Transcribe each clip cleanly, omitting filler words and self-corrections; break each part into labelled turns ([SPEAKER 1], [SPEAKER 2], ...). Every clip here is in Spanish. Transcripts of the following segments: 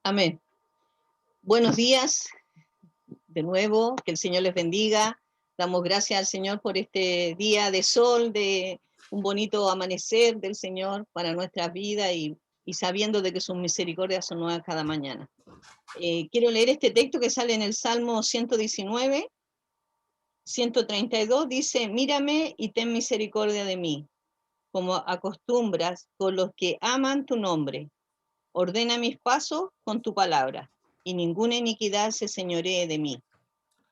[SPEAKER 1] Amén. Buenos días, de nuevo, que el Señor les bendiga. Damos gracias al Señor por este día de sol, de un bonito amanecer del Señor para nuestras vidas y sabiendo de que sus misericordias son nuevas cada mañana. Quiero leer este texto que sale en el Salmo 119, 132, dice: mírame y ten misericordia de mí, como acostumbras con los que aman tu nombre. Ordena mis pasos con tu palabra, y ninguna iniquidad se señoree de mí.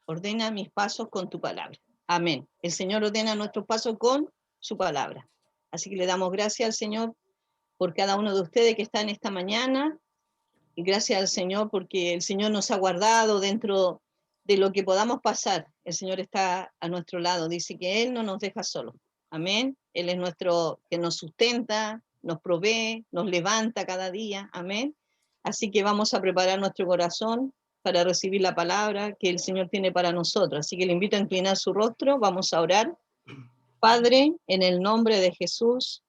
[SPEAKER 1] Ordena mis pasos con tu palabra. Amén. El Señor ordena nuestros pasos con su palabra. Así que le damos gracias al Señor por cada uno de ustedes que están esta mañana, y gracias al Señor porque el Señor nos ha guardado dentro de lo que podamos pasar. El Señor está a nuestro lado, dice que Él no nos deja solos. Amén. Él es nuestro que nos sustenta, nos provee, nos levanta cada día. Amén. Así que vamos a preparar nuestro corazón para recibir la palabra que el Señor tiene para nosotros. Así que le invito a inclinar su rostro, vamos a orar. Padre, en el nombre de Jesús,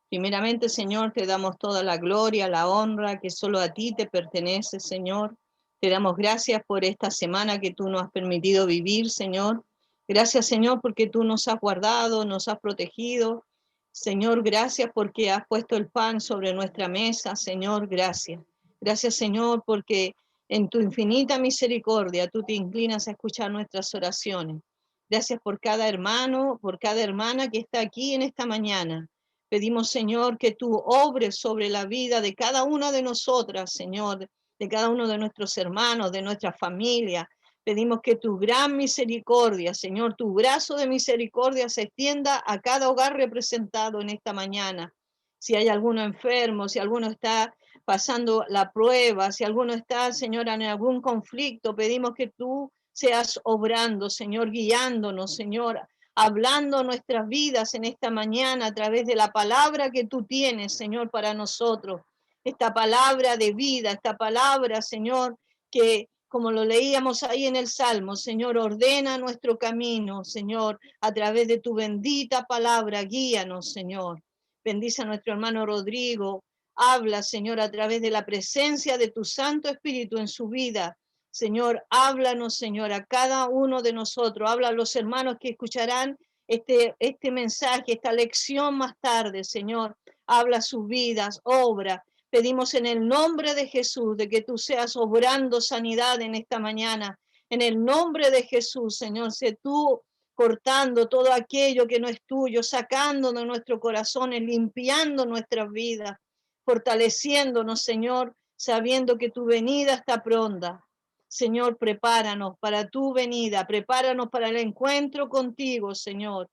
[SPEAKER 1] primeramente, Señor, te damos toda la gloria, la honra que solo a ti te pertenece, Señor. Te damos gracias por esta semana que tú nos has permitido vivir, Señor. Gracias, Señor, porque tú nos has guardado, nos has protegido. Señor, gracias porque has puesto el pan sobre nuestra mesa, Señor, gracias. Gracias, Señor, porque en tu infinita misericordia tú te inclinas a escuchar nuestras oraciones. Gracias por cada hermano, por cada hermana que está aquí en esta mañana. Pedimos, Señor, que tú obres sobre la vida de cada una de nosotras, Señor, de cada uno de nuestros hermanos, de nuestra familia. Pedimos que tu gran misericordia, Señor, tu brazo de misericordia se extienda a cada hogar representado en esta mañana. Si hay alguno enfermo, si alguno está pasando la prueba, si alguno está, Señor, en algún conflicto, pedimos que tú seas obrando, Señor, guiándonos, Señor, hablando nuestras vidas en esta mañana a través de la palabra que tú tienes, Señor, para nosotros. Esta palabra de vida, esta palabra, Señor, que como lo leíamos ahí en el Salmo, Señor, ordena nuestro camino, Señor, a través de tu bendita palabra, guíanos, Señor. Bendice a nuestro hermano Rodrigo, habla, Señor, a través de la presencia de tu Santo Espíritu en su vida. Señor, háblanos, Señor, a cada uno de nosotros. Habla a los hermanos que escucharán este mensaje, esta lección más tarde, Señor. Habla sus vidas, obra. Pedimos en el nombre de Jesús de que tú seas obrando sanidad en esta mañana. En el nombre de Jesús, Señor, sé tú cortando todo aquello que no es tuyo, sacando de nuestros corazones, limpiando nuestras vidas, fortaleciéndonos, Señor, sabiendo que tu venida está pronta. Señor, prepáranos para tu venida, prepáranos para el encuentro contigo, Señor.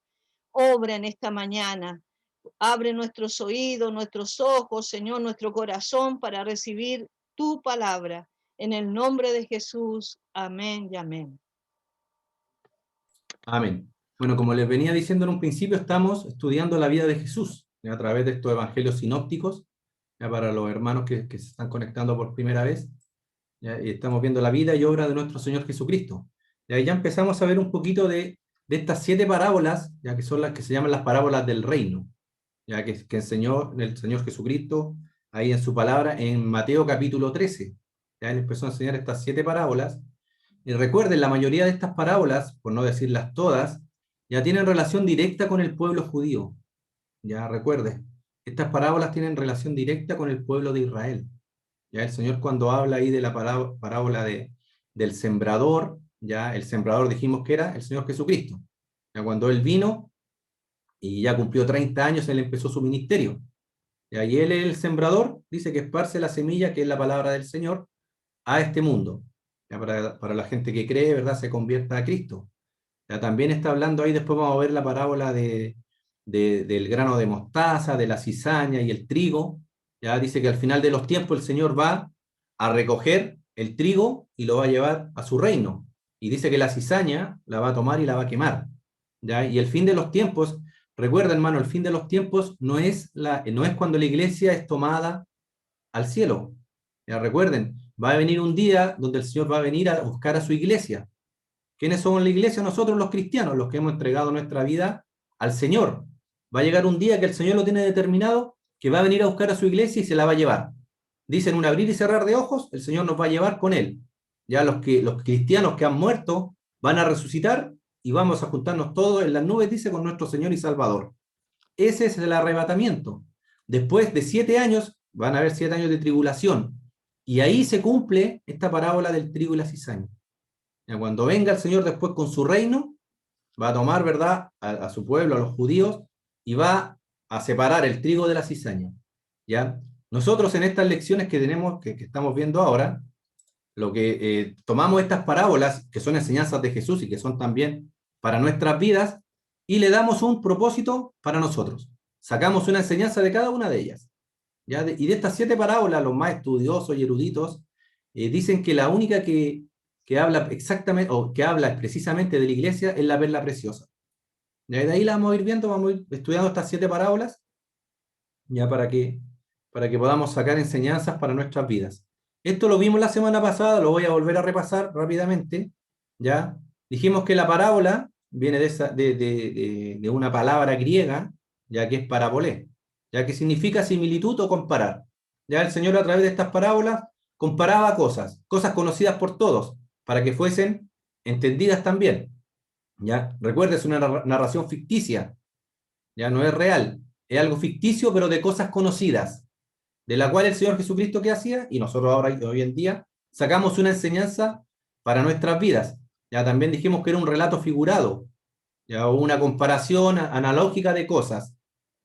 [SPEAKER 1] Obra en esta mañana. Abre nuestros oídos, nuestros ojos, Señor, nuestro corazón para recibir tu palabra. En el nombre de Jesús. Amén y amén.
[SPEAKER 2] Amén. Bueno, como les venía diciendo en un principio, estamos estudiando la vida de Jesús a través de estos evangelios sinópticos, para los hermanos que se están conectando por primera vez. Y estamos viendo la vida y obra de nuestro Señor Jesucristo. Ya empezamos a ver un poquito de estas 7 parábolas, ya que son las que se llaman las parábolas del reino, ya que enseñó el Señor Jesucristo ahí en su palabra en Mateo capítulo 13. Ya Él empezó a enseñar estas 7 parábolas. Y recuerden, la mayoría de estas parábolas, por no decirlas todas, ya tienen relación directa con el pueblo judío. Ya recuerden, estas parábolas tienen relación directa con el pueblo de Israel. Ya el Señor, cuando habla ahí de la parábola del sembrador, ya el sembrador dijimos que era el Señor Jesucristo. Ya cuando Él vino y ya cumplió 30 años, Él empezó su ministerio. Ya, y Él es el sembrador, dice que esparce la semilla, que es la palabra del Señor, a este mundo. Ya para la gente que cree, ¿verdad?, se convierta a Cristo. Ya también está hablando ahí, después vamos a ver la parábola del grano de mostaza, de la cizaña y el trigo. Ya dice que al final de los tiempos el Señor va a recoger el trigo y lo va a llevar a su reino. Y dice que la cizaña la va a tomar y la va a quemar. ¿Ya? Y el fin de los tiempos, recuerda, hermano, el fin de los tiempos no es cuando la iglesia es tomada al cielo. Ya recuerden, va a venir un día donde el Señor va a venir a buscar a su iglesia. ¿Quiénes somos la iglesia? Nosotros los cristianos, los que hemos entregado nuestra vida al Señor. Va a llegar un día que el Señor lo tiene determinado, que va a venir a buscar a su iglesia y se la va a llevar. dicen un abrir y cerrar de ojos, el Señor nos va a llevar con Él. Ya los cristianos que han muerto van a resucitar y vamos a juntarnos todos en las nubes, dice, con nuestro Señor y Salvador. Ese es el arrebatamiento. Después de 7 años, van a haber 7 años de tribulación. Y ahí se cumple esta parábola del trigo y la cizaña. Ya, cuando venga el Señor después con su reino, va a tomar, ¿verdad?, a su pueblo, a los judíos, y va a separar el trigo de la cizaña. ¿Ya? Nosotros en estas lecciones que tenemos, que estamos viendo ahora, lo que tomamos estas parábolas, que son enseñanzas de Jesús y que son también para nuestras vidas, y le damos un propósito para nosotros. Sacamos una enseñanza de cada una de ellas. ¿Ya? Y de estas 7 parábolas, los más estudiosos y eruditos dicen que la única que habla exactamente, o que habla precisamente de la iglesia, es la perla preciosa. ¿Ya? Y de ahí la vamos a ir viendo, vamos a ir estudiando estas 7 parábolas, ya para que podamos sacar enseñanzas para nuestras vidas. Esto lo vimos la semana pasada, lo voy a volver a repasar rápidamente. ¿Ya? Dijimos que la parábola viene de una palabra griega, ya que es parabolé, ya que significa similitud o comparar. Ya el Señor a través de estas parábolas comparaba cosas conocidas por todos, para que fuesen entendidas también. ¿Ya? Recuerda, es una narración ficticia, ya no es real, es algo ficticio, pero de cosas conocidas, de la cual el Señor Jesucristo, ¿qué hacía? Y nosotros ahora, hoy en día, sacamos una enseñanza para nuestras vidas. Ya también dijimos que era un relato figurado, ya, o una comparación analógica de cosas,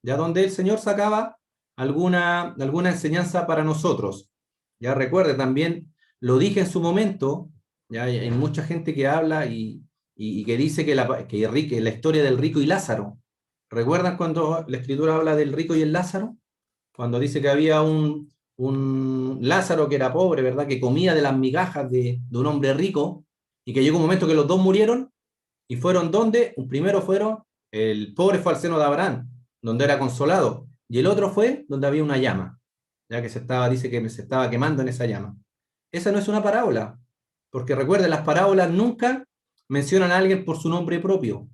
[SPEAKER 2] ya donde el Señor sacaba alguna enseñanza para nosotros. Ya recuerde, también lo dije en su momento, ya hay mucha gente que habla y que dice que la historia del rico y Lázaro. ¿Recuerdan cuando la Escritura habla del rico y el Lázaro? Cuando dice que había un Lázaro que era pobre, ¿verdad? Que comía de las migajas de un hombre rico, y que llegó un momento que los dos murieron, y fueron donde, un primero fueron, el pobre fue al seno de Abraham, donde era consolado, y el otro fue donde había una llama, ya que dice que se estaba quemando en esa llama. Esa no es una parábola, porque recuerden, las parábolas nunca mencionan a alguien por su nombre propio.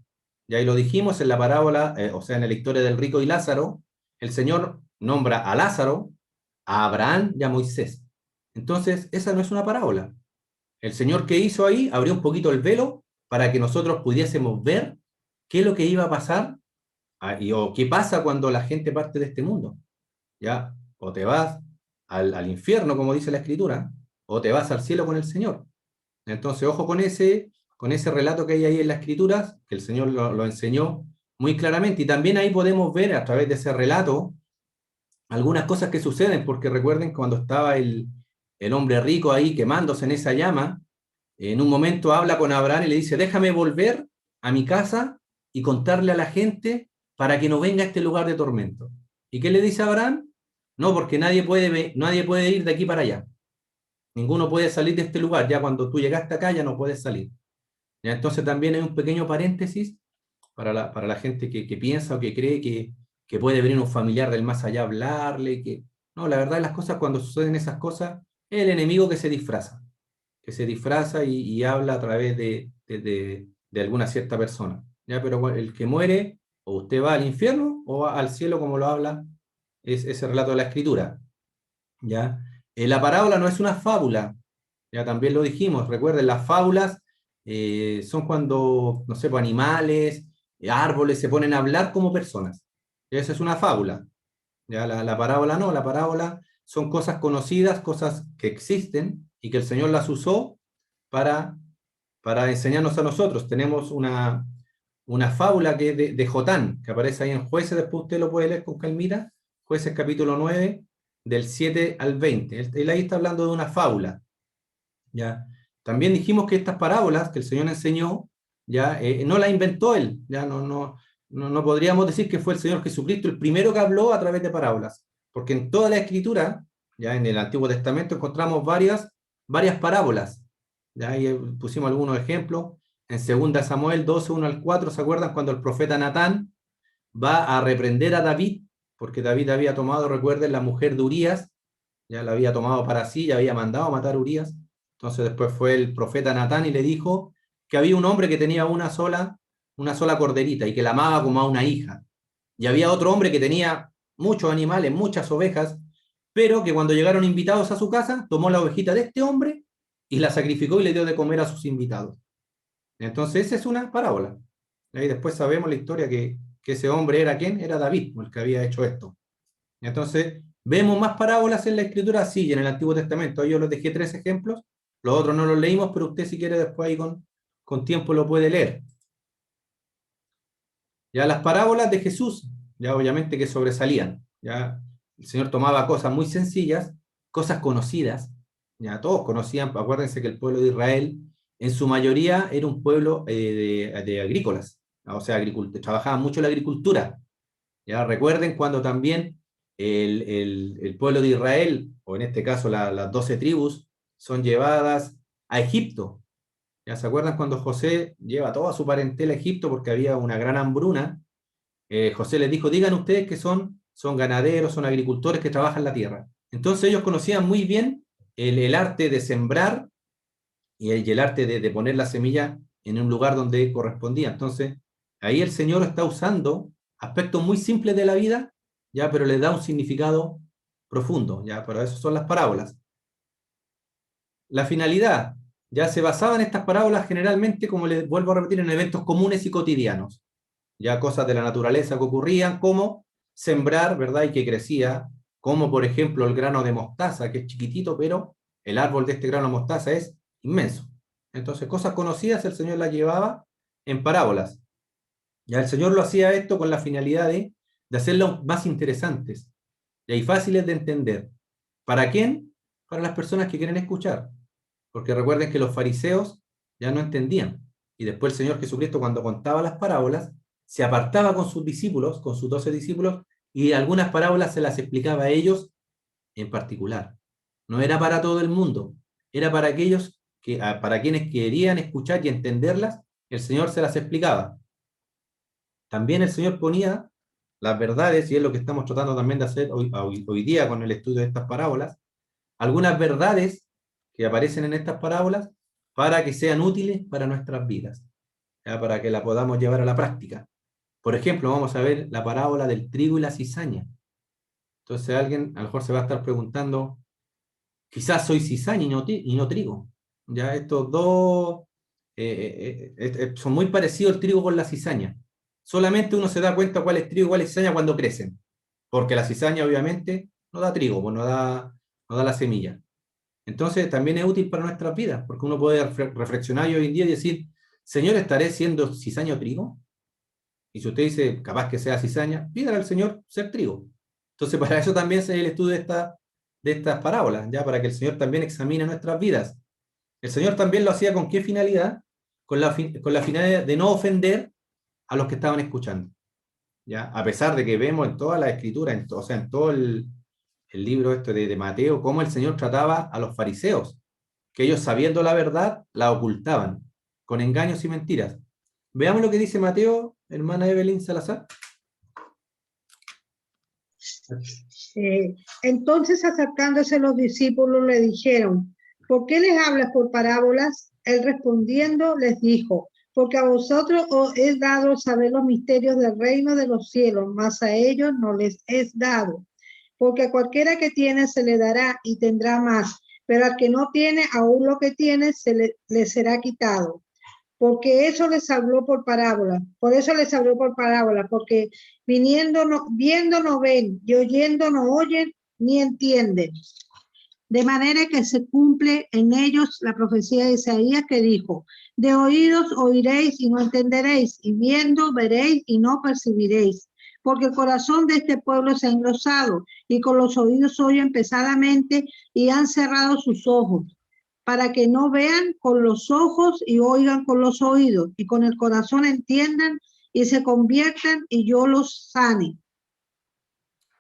[SPEAKER 2] Y ahí lo dijimos en la parábola, o sea, en la historia del rico y Lázaro, el Señor nombra a Lázaro, a Abraham y a Moisés. Entonces, esa no es una parábola. El Señor, que hizo ahí, abrió un poquito el velo para que nosotros pudiésemos ver qué es lo que iba a pasar, o qué pasa cuando la gente parte de este mundo. ¿Ya? O te vas al infierno, como dice la Escritura, o te vas al cielo con el Señor. Entonces, ojo con ese relato que hay ahí en las Escrituras, que el Señor lo enseñó muy claramente. Y también ahí podemos ver, a través de ese relato, algunas cosas que suceden, porque recuerden cuando estaba el hombre rico ahí quemándose en esa llama, en un momento habla con Abraham y le dice, déjame volver a mi casa y contarle a la gente para que no venga a este lugar de tormento. ¿Y qué le dice Abraham? No, porque nadie puede ir de aquí para allá. Ninguno puede salir de este lugar. Ya cuando tú llegaste acá ya no puedes salir. ¿Ya? Entonces también hay un pequeño paréntesis para la gente que piensa o que cree que puede venir un familiar del más allá a hablarle. No, la verdad, las cosas, cuando suceden esas cosas, es el enemigo que se disfraza y habla a través de alguna cierta persona. ¿Ya? Pero el que muere, o usted va al infierno o va al cielo, como lo habla ese relato de la Escritura. ¿Ya? La parábola no es una fábula, ya también lo dijimos. Recuerden, las fábulas son cuando, no sé, pues, animales, árboles se ponen a hablar como personas. Esa es una fábula. Ya la parábola no, la parábola son cosas conocidas, cosas que existen y que el Señor las usó para enseñarnos a nosotros. Tenemos una fábula que es de Jotán, que aparece ahí en Jueces, después usted lo puede leer con calmita, Jueces capítulo 9, del 7 al 20. Él ahí está hablando de una fábula. ¿Ya? También dijimos que estas parábolas que el Señor enseñó, ya no las inventó él, ya no podríamos decir que fue el Señor Jesucristo el primero que habló a través de parábolas, porque en toda la Escritura, ya en el Antiguo Testamento, encontramos varias parábolas. Ya ahí pusimos algunos ejemplos. En 2 Samuel 12, 1 al 4, ¿se acuerdan cuando el profeta Natán va a reprender a David? Porque David había tomado, recuerden, la mujer de Urías, ya la había tomado para sí, ya había mandado a matar a Urías. Entonces después fue el profeta Natán y le dijo que había un hombre que tenía una sola corderita y que la amaba como a una hija. Y había otro hombre que tenía muchos animales, muchas ovejas, pero que cuando llegaron invitados a su casa, tomó la ovejita de este hombre y la sacrificó y le dio de comer a sus invitados. Entonces, esa es una parábola. Y después sabemos la historia que ese hombre era ¿quién? Era David, el que había hecho esto. Entonces, vemos más parábolas en la Escritura, sí, y en el Antiguo Testamento. Yo les dejé 3 ejemplos, los otros no los leímos, pero usted si quiere después ahí con tiempo lo puede leer. Ya las parábolas de Jesús, ya obviamente que sobresalían. Ya el Señor tomaba cosas muy sencillas, cosas conocidas, ya todos conocían, acuérdense que el pueblo de Israel en su mayoría era un pueblo de agrícolas, o sea, trabajaban mucho la agricultura. Ya recuerden cuando también el pueblo de Israel, o en este caso las 12 tribus, son llevadas a Egipto. ¿Ya se acuerdan cuando José lleva toda su parentela a Egipto porque había una gran hambruna? José les dijo, digan ustedes que son ganaderos, son agricultores que trabajan la tierra. Entonces ellos conocían muy bien el arte de sembrar y el arte de poner la semilla en un lugar donde correspondía. Entonces, ahí el Señor está usando aspectos muy simples de la vida, ya, pero le da un significado profundo, ya, pero eso son las parábolas. La finalidad, ya se basaba en estas parábolas generalmente, como les vuelvo a repetir, en eventos comunes y cotidianos, ya cosas de la naturaleza que ocurrían, como sembrar, ¿verdad? Y que crecía, como por ejemplo el grano de mostaza, que es chiquitito, pero el árbol de este grano de mostaza es inmenso. Entonces, cosas conocidas el Señor las llevaba en parábolas. Ya el Señor lo hacía esto con la finalidad de hacerlas más interesantes y fáciles de entender. ¿Para quién? Para las personas que quieren escuchar. Porque recuerden que los fariseos ya no entendían. Y después el Señor Jesucristo, cuando contaba las parábolas, se apartaba con sus discípulos, con sus 12 discípulos, y algunas parábolas se las explicaba a ellos en particular. No era para todo el mundo, era para aquellos para quienes querían escuchar y entenderlas, el Señor se las explicaba. También el Señor ponía las verdades, y es lo que estamos tratando también de hacer hoy día con el estudio de estas parábolas, algunas verdades que aparecen en estas parábolas para que sean útiles para nuestras vidas, ¿ya? Para que la podamos llevar a la práctica. Por ejemplo, vamos a ver la parábola del trigo y la cizaña. Entonces alguien a lo mejor se va a estar preguntando, quizás soy cizaña y no trigo. Ya estos dos son muy parecidos el trigo con la cizaña. Solamente uno se da cuenta cuál es trigo y cuál es cizaña cuando crecen. Porque la cizaña obviamente no da trigo, pues no da la semilla. Entonces también es útil para nuestras vidas, porque uno puede reflexionar hoy en día y decir, Señor, ¿estaré siendo cizaña o trigo? Y si usted dice, capaz que sea cizaña, pídale al Señor ser trigo. Entonces para eso también es el estudio de estas parábolas, ya para que el Señor también examine nuestras vidas. El Señor también lo hacía ¿con qué finalidad? Con la finalidad de no ofender a los que estaban escuchando. ¿Ya? A pesar de que vemos en toda la escritura, o sea, en todo el libro este de Mateo, cómo el Señor trataba a los fariseos, que ellos sabiendo la verdad, la ocultaban, con engaños y mentiras. Veamos lo que dice Mateo, hermana Evelyn Salazar.
[SPEAKER 3] Entonces acercándose los discípulos le dijeron, ¿por qué les hablas por parábolas? Él respondiendo les dijo, porque a vosotros os es dado saber los misterios del reino de los cielos, mas a ellos no les es dado. Porque a cualquiera que tiene se le dará y tendrá más, pero al que no tiene, aún lo que tiene le será quitado. Porque eso les habló por parábola, por eso les habló por parábola, porque viendo no ven y oyendo no oyen ni entienden. De manera que se cumple en ellos la profecía de Isaías que dijo, de oídos oiréis y no entenderéis, y viendo veréis y no percibiréis. Porque el corazón de este pueblo se ha engrosado, y con los oídos oyen pesadamente, y han cerrado sus ojos, para que no vean con los ojos y oigan con los oídos, y con el corazón entiendan y se conviertan, y yo los sane.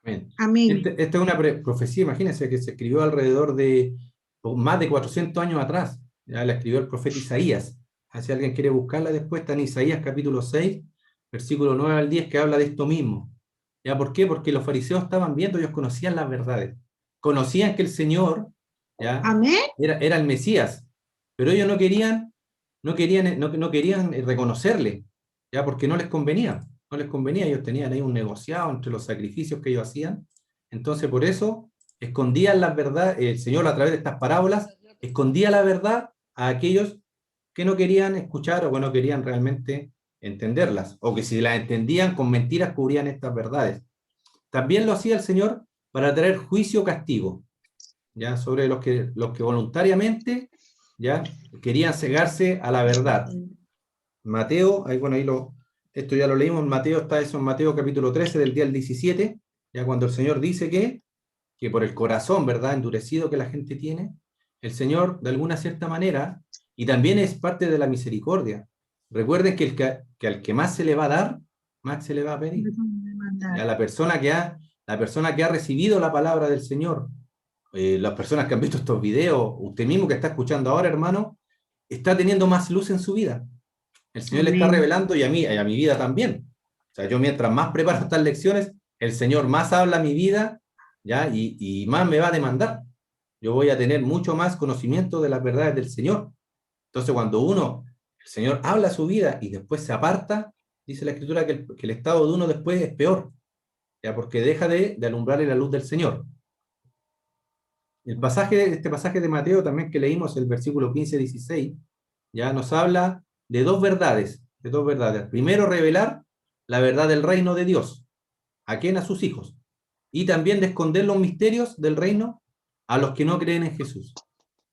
[SPEAKER 2] Amén.
[SPEAKER 3] Amén.
[SPEAKER 2] Esta es una profecía, imagínense, que se escribió alrededor de más de 400 años atrás. Ya la escribió el profeta Isaías. Si alguien quiere buscarla después, está en Isaías capítulo 6, versículo 9 al 10, que habla de esto mismo. ¿Ya por qué? Porque los fariseos estaban viendo, ellos conocían las verdades. Conocían que el Señor, ¿ya?
[SPEAKER 3] Amén.
[SPEAKER 2] Era el Mesías, pero ellos no querían reconocerle, ¿ya? Porque no les convenía, ellos tenían ahí un negociado entre los sacrificios que ellos hacían, entonces por eso escondían las verdades, el Señor a través de estas parábolas, escondía la verdad a aquellos que no querían escuchar o que no querían realmente entenderlas, o que si las entendían con mentiras cubrían estas verdades. También lo hacía el Señor para traer juicio o castigo, ¿ya? Sobre los que voluntariamente, ¿ya? Querían cegarse a la verdad. Mateo, esto ya lo leímos, Mateo está eso en Mateo capítulo 13 del día al 17, ya cuando el Señor dice que por el corazón, ¿verdad?, endurecido que la gente tiene, el Señor, de alguna cierta manera, y también es parte de la misericordia. Recuerden que al que más se le va a dar, más se le va a pedir. A la persona que ha recibido la palabra del Señor, las personas que han visto estos videos, usted mismo que está escuchando ahora, hermano, está teniendo más luz en su vida. El Señor le está revelando, y a mi vida también. O sea, yo mientras más preparo estas lecciones, el Señor más habla a mi vida, ¿ya? Y más me va a demandar. Yo voy a tener mucho más conocimiento de las verdades del Señor. Entonces, cuando el Señor habla a su vida y después se aparta, dice la Escritura que el estado de uno después es peor, ¿ya? Porque deja de alumbrarle la luz del Señor. Este pasaje de Mateo también que leímos, el versículo 15-16, ya nos habla de dos verdades. Primero, revelar la verdad del reino de Dios. ¿A quién? A sus hijos. Y también de esconder los misterios del reino a los que no creen en Jesús.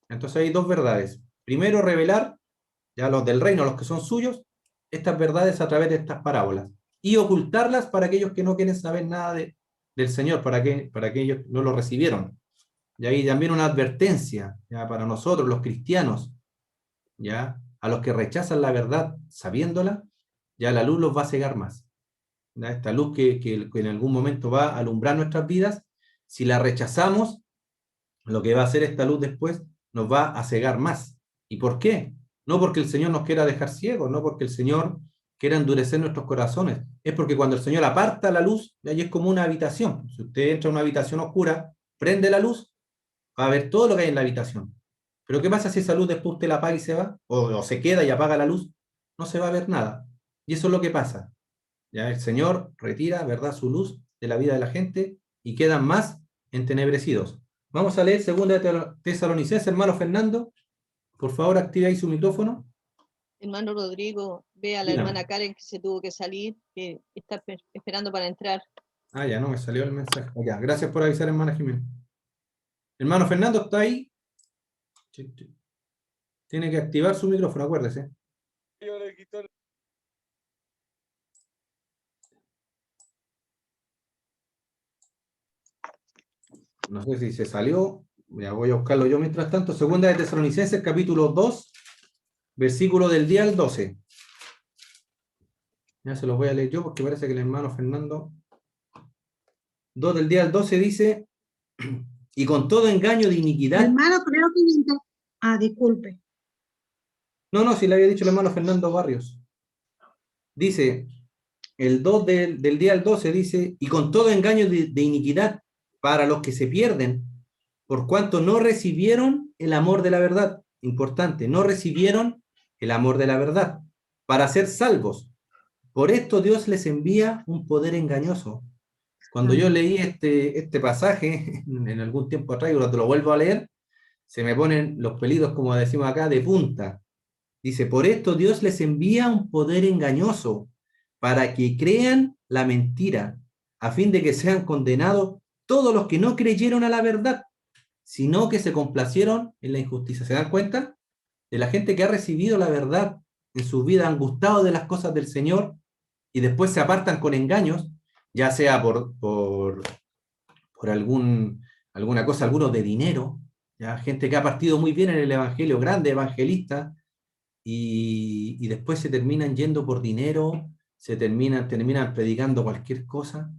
[SPEAKER 2] Entonces hay dos verdades. Primero, revelar ya los del reino, los que son suyos, estas verdades a través de estas parábolas. Y ocultarlas para aquellos que no quieren saber nada del Señor, para aquellos que no lo recibieron. Y ahí también una advertencia, ya, para nosotros, los cristianos, ya, a los que rechazan la verdad sabiéndola, ya la luz los va a cegar más. ¿Ya? Esta luz que en algún momento va a alumbrar nuestras vidas, si la rechazamos, lo que va a hacer esta luz después nos va a cegar más. ¿Y por qué? No porque el Señor nos quiera dejar ciegos, no porque el Señor quiera endurecer nuestros corazones, es porque cuando el Señor aparta la luz, ahí es como una habitación. Si usted entra a una habitación oscura, prende la luz, va a ver todo lo que hay en la habitación. Pero ¿qué pasa si esa luz después usted la apaga y se va? O se queda y apaga la luz, no se va a ver nada. Y eso es lo que pasa. Ya el Señor retira, ¿verdad?, su luz de la vida de la gente y quedan más entenebrecidos. Vamos a leer 2 Tesalonicenses, hermano Fernando. Por favor, active ahí su micrófono.
[SPEAKER 1] Hermano Rodrigo, ve a la hermana Karen que se tuvo que salir, que está esperando para entrar.
[SPEAKER 2] Ya no me salió el mensaje. Ya, gracias por avisar, hermana Jiménez. Hermano Fernando, ¿está ahí? Tiene que activar su micrófono, acuérdese.
[SPEAKER 4] Yo le quito el...
[SPEAKER 2] No sé si se salió. Ya voy a buscarlo yo mientras tanto. 2 Tesalonicenses, capítulo 2, versículo del día al 12. Ya se los voy a leer yo porque parece que el hermano Fernando... 2 del día al 12 dice: y con todo engaño de iniquidad...
[SPEAKER 3] Hermano, creo que... disculpe.
[SPEAKER 2] No, si le había dicho el hermano Fernando Barrios. Dice, el 2 del día al 12 dice: y con todo engaño de iniquidad para los que se pierden, por cuanto no recibieron el amor de la verdad. Importante, no recibieron el amor de la verdad para ser salvos. Por esto Dios les envía un poder engañoso. Cuando yo leí este pasaje en algún tiempo atrás, y cuando lo vuelvo a leer, se me ponen los pelitos, como decimos acá, de punta. Dice, por esto Dios les envía un poder engañoso para que crean la mentira, a fin de que sean condenados todos los que no creyeron a la verdad, sino que se complacieron en la injusticia. ¿Se dan cuenta? De la gente que ha recibido la verdad en su vida, han gustado de las cosas del Señor y después se apartan con engaños, ya sea por alguna cosa, algunos de dinero, ¿ya? Gente que ha partido muy bien en el Evangelio, grande evangelista, y después se terminan yendo por dinero, terminan predicando cualquier cosa.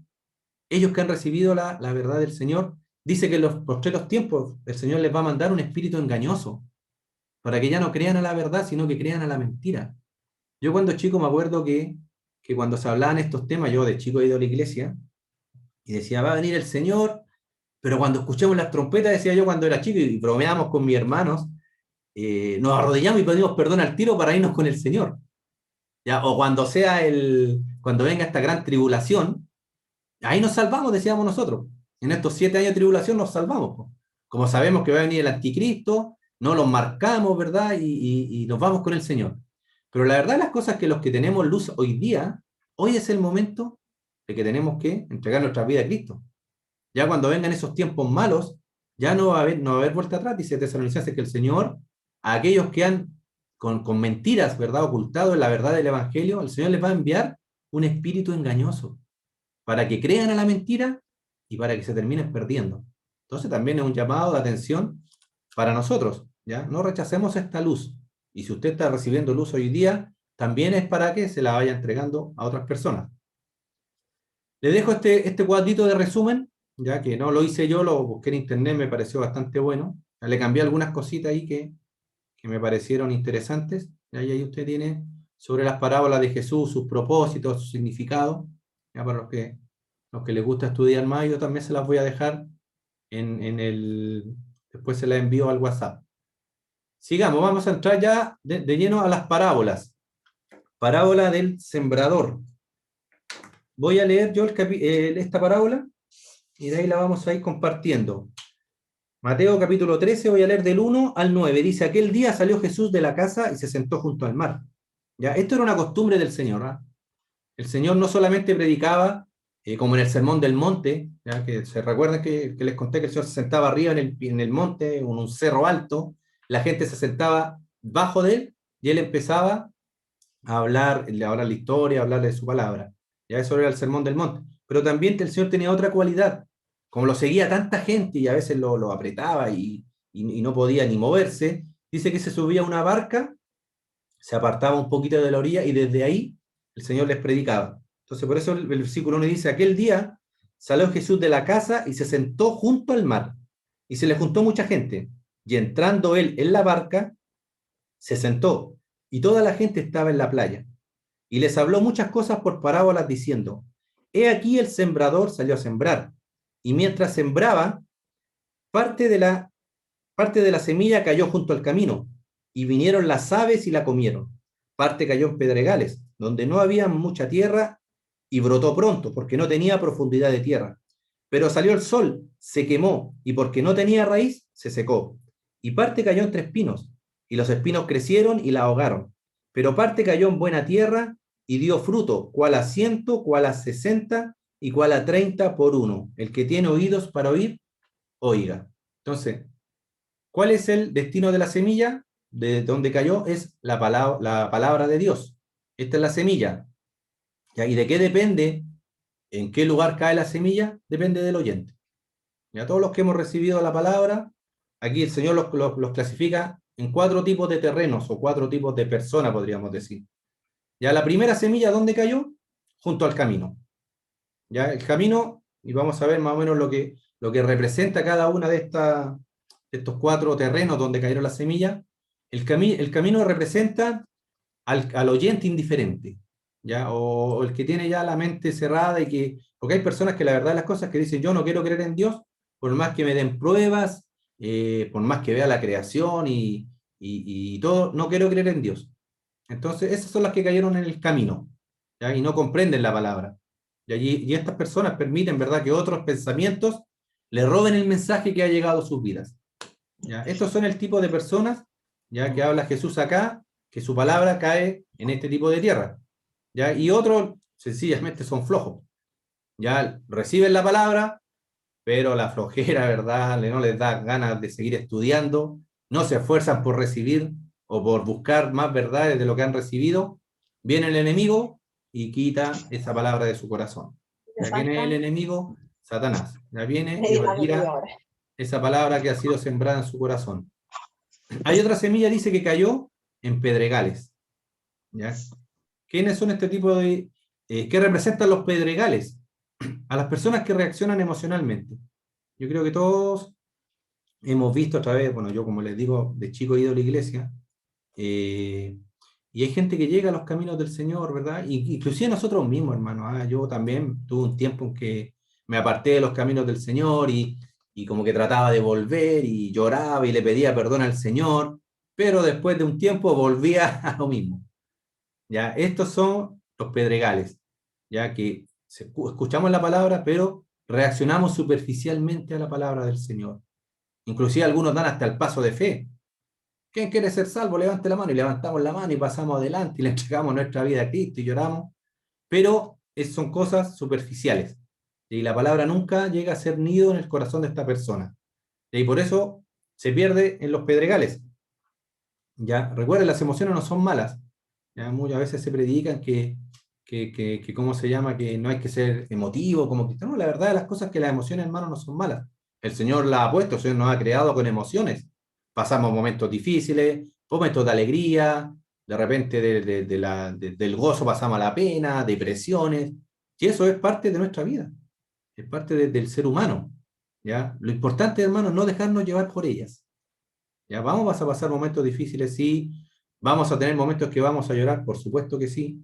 [SPEAKER 2] Ellos que han recibido la verdad del Señor, dice que en los postreros tiempos el Señor les va a mandar un espíritu engañoso, para que ya no crean a la verdad, sino que crean a la mentira. Yo cuando chico me acuerdo que cuando se hablaban estos temas, yo de chico he ido a la iglesia, y decía, va a venir el Señor, pero cuando escuchemos las trompetas, decía yo cuando era chico, y bromeábamos con mis hermanos, nos arrodillamos y pedimos perdón al tiro para irnos con el Señor. ¿Ya? O cuando venga esta gran tribulación, ahí nos salvamos, decíamos nosotros. en estos 7 años de tribulación nos salvamos. Po. Como sabemos que va a venir el anticristo, no los marcamos, ¿verdad? Y nos vamos con el Señor. Pero la verdad las cosas es que los que tenemos luz hoy día, hoy es el momento de que tenemos que entregar nuestra vida a Cristo. Ya cuando vengan esos tiempos malos, ya no va a haber vuelta atrás, dice Tesalonicenses, que el Señor, a aquellos que han con mentiras, ¿verdad?, ocultado en la verdad del Evangelio, el Señor les va a enviar un espíritu engañoso para que crean a la mentira y para que se terminen perdiendo. Entonces también es un llamado de atención para nosotros, ¿ya? No rechacemos esta luz. Y si usted está recibiendo luz hoy día, también es para que se la vaya entregando a otras personas. Le dejo este cuadrito de resumen, ya que no lo hice yo, lo busqué en internet, me pareció bastante bueno. Le cambié algunas cositas ahí que me parecieron interesantes. Y ahí usted tiene sobre las parábolas de Jesús, sus propósitos, su significado. Ya para los que les gusta estudiar más, yo también se las voy a dejar después se las envío al WhatsApp. Sigamos, vamos a entrar ya de lleno a las parábolas. Parábola del sembrador. Voy a leer yo esta parábola y de ahí la vamos a ir compartiendo. Mateo capítulo 13, voy a leer del 1 al 9. Dice, aquel día salió Jesús de la casa y se sentó junto al mar. ¿Ya? Esto era una costumbre del Señor. ¿Ah? El Señor no solamente predicaba, como en el Sermón del Monte, ¿ya? Que se recuerdan que les conté que el Señor se sentaba arriba en el monte, en un cerro alto, la gente se sentaba bajo de él y él empezaba a hablar la historia, a hablarle de su palabra. Ya eso era el Sermón del Monte. Pero también el Señor tenía otra cualidad. Como lo seguía tanta gente y a veces lo apretaba y no podía ni moverse, dice que se subía a una barca, se apartaba un poquito de la orilla y desde ahí el Señor les predicaba. Entonces por eso el versículo 1 dice, aquel día salió Jesús de la casa y se sentó junto al mar. Y se le juntó mucha gente. Y entrando él en la barca, se sentó. Y toda la gente estaba en la playa. Y les habló muchas cosas por parábolas diciendo, he aquí el sembrador salió a sembrar. Y mientras sembraba, parte de la semilla cayó junto al camino, y vinieron las aves y la comieron. Parte cayó en pedregales, donde no había mucha tierra, y brotó pronto, porque no tenía profundidad de tierra. Pero salió el sol, se quemó, y porque no tenía raíz, se secó. Y parte cayó entre espinos, y los espinos crecieron y la ahogaron. Pero parte cayó en buena tierra, y dio fruto, cual a 100, cual a 60, y cual a 30 por uno. El que tiene oídos para oír, oiga. Entonces, ¿cuál es el destino de la semilla? De donde cayó es la palabra de Dios. Esta es la semilla. ¿Ya? ¿Y de qué depende? ¿En qué lugar cae la semilla? Depende del oyente. Ya todos los que hemos recibido la palabra, aquí el Señor los clasifica en 4 tipos de terrenos o 4 tipos de personas, podríamos decir. Ya la primera semilla, ¿dónde cayó? Junto al camino. Ya el camino, y vamos a ver más o menos lo que representa cada una de estos 4 terrenos donde cayeron las semillas. El camino representa al oyente indiferente, ¿ya? O el que tiene ya la mente cerrada porque hay personas que la verdad de las cosas que dicen, yo no quiero creer en Dios, por más que me den pruebas, por más que vea la creación y todo, no quiero creer en Dios. Entonces, esas son las que cayeron en el camino, ¿ya? Y no comprenden la palabra. Y estas personas permiten, ¿verdad?, que otros pensamientos le roben el mensaje que ha llegado a sus vidas. ¿Ya? Estos son el tipo de personas, ya que habla Jesús acá, que su palabra cae en este tipo de tierra. ¿Ya? Y otros, sencillamente, son flojos. Ya reciben la palabra, pero la flojera, ¿verdad?, no les da ganas de seguir estudiando, no se esfuerzan por recibir o por buscar más verdades de lo que han recibido. Viene el enemigo y quita esa palabra de su corazón. ¿Ya? ¿Quién es el enemigo? Satanás. Ya viene y retira esa palabra que ha sido sembrada en su corazón. Hay otra semilla, dice, que cayó en pedregales. ¿Ya? ¿Quiénes son este tipo de... ¿qué representan los pedregales? A las personas que reaccionan emocionalmente. Yo creo que todos hemos visto otra vez, bueno, yo como les digo, de chico he ido a la iglesia, y hay gente que llega a los caminos del Señor, ¿verdad? Y inclusive nosotros mismos, hermano, yo también tuve un tiempo en que me aparté de los caminos del Señor y como que trataba de volver y lloraba y le pedía perdón al Señor, pero después de un tiempo volvía a lo mismo. ¿Ya? Estos son los pedregales, ya que escuchamos la palabra, pero reaccionamos superficialmente a la palabra del Señor. Inclusive algunos dan hasta el paso de fe. ¿Quién quiere ser salvo? Levante la mano, y levantamos la mano y pasamos adelante y le entregamos nuestra vida a Cristo y lloramos. Pero son cosas superficiales. Y la palabra nunca llega a ser nido en el corazón de esta persona. Y por eso se pierde en los pedregales. ¿Ya? Recuerden, las emociones no son malas. ¿Ya? Muchas veces se predican que ¿cómo se llama? Que no hay que ser emotivo como cristiano. No, la verdad de las cosas es que las emociones, hermano, no son malas. El Señor las ha puesto, el Señor nos ha creado con emociones. Pasamos momentos difíciles, momentos de alegría, de repente del gozo pasamos a la pena, depresiones, y eso es parte de nuestra vida, es parte del ser humano. ¿Ya? Lo importante, hermano, es no dejarnos llevar por ellas. ¿Ya? Vamos a pasar momentos difíciles, sí. Vamos a tener momentos que vamos a llorar, por supuesto que sí.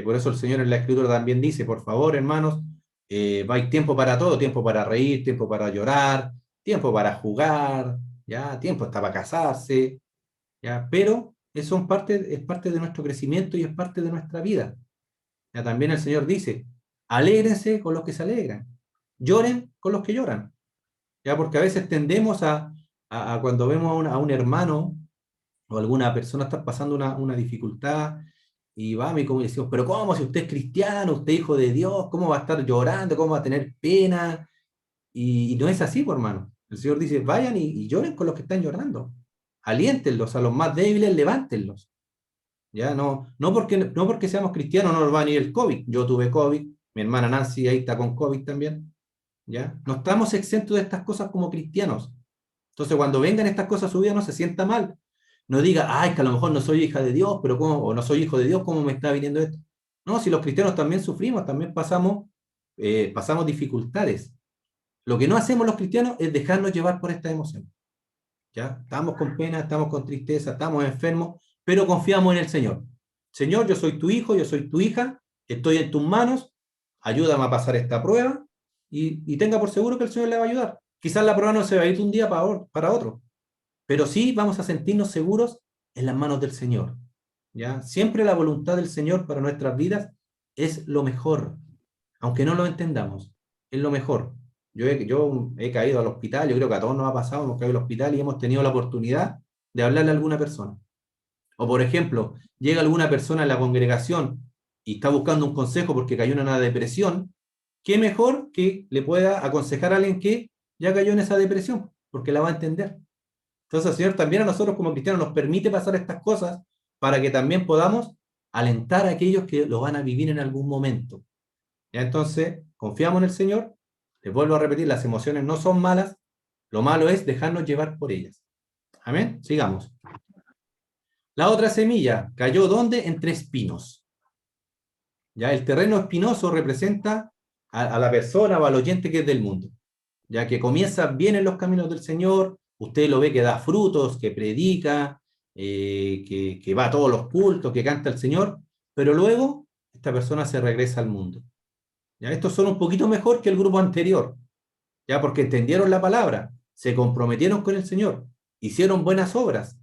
[SPEAKER 2] Por eso el Señor en la Escritura también dice, por favor, hermanos, hay tiempo para todo, tiempo para reír, tiempo para llorar, tiempo para jugar, ¿ya? Tiempo hasta para casarse, ¿ya? Pero es parte de nuestro crecimiento y es parte de nuestra vida. ¿Ya? También el Señor dice, alégrense con los que se alegran, lloren con los que lloran, ¿ya? Porque a veces tendemos a cuando vemos a un hermano o alguna persona está pasando una dificultad, y vamos y como decimos, pero ¿cómo? Si usted es cristiano, usted es hijo de Dios, ¿cómo va a estar llorando? ¿Cómo va a tener pena? Y no es así, por hermano. El Señor dice, vayan y lloren con los que están llorando. Aliéntenlos, a los más débiles, levántenlos. ¿Ya? No porque seamos cristianos no nos va a venir el COVID. Yo tuve COVID, mi hermana Nancy ahí está con COVID también. ¿Ya? No estamos exentos de estas cosas como cristianos. Entonces, cuando vengan estas cosas a su vida, no se sienta mal. No diga, ay, que a lo mejor no soy hija de Dios, pero ¿cómo? O no soy hijo de Dios, ¿cómo me está viniendo esto? No, si los cristianos también sufrimos, también pasamos dificultades. Lo que no hacemos los cristianos es dejarnos llevar por esta emoción. ¿Ya? Estamos con pena, estamos con tristeza, estamos enfermos, pero confiamos en el Señor. Señor, yo soy tu hijo, yo soy tu hija, estoy en tus manos, ayúdame a pasar esta prueba y tenga por seguro que el Señor le va a ayudar. Quizás la prueba no se va a ir de un día para otro, pero sí vamos a sentirnos seguros en las manos del Señor. ¿Ya? Siempre la voluntad del Señor para nuestras vidas es lo mejor, aunque no lo entendamos, es lo mejor. Yo he caído al hospital, yo creo que a todos nos ha pasado, hemos caído al hospital y hemos tenido la oportunidad de hablarle a alguna persona. O por ejemplo, llega alguna persona en la congregación y está buscando un consejo porque cayó en una depresión, ¿qué mejor que le pueda aconsejar a alguien que ya cayó en esa depresión? Porque la va a entender. Entonces el Señor también a nosotros como cristianos nos permite pasar estas cosas para que también podamos alentar a aquellos que lo van a vivir en algún momento. ¿Ya? Entonces, confiamos en el Señor. Les vuelvo a repetir, las emociones no son malas, lo malo es dejarnos llevar por ellas. Amén. Sigamos. La otra semilla cayó ¿dónde? Entre espinos. Ya el terreno espinoso representa a la persona o al oyente que es del mundo. Ya que comienza bien en los caminos del Señor, usted lo ve que da frutos, que predica, que va a todos los cultos, que canta el Señor, pero luego esta persona se regresa al mundo. ¿Ya? Estos son un poquito mejor que el grupo anterior, ya porque entendieron la palabra, se comprometieron con el Señor, hicieron buenas obras,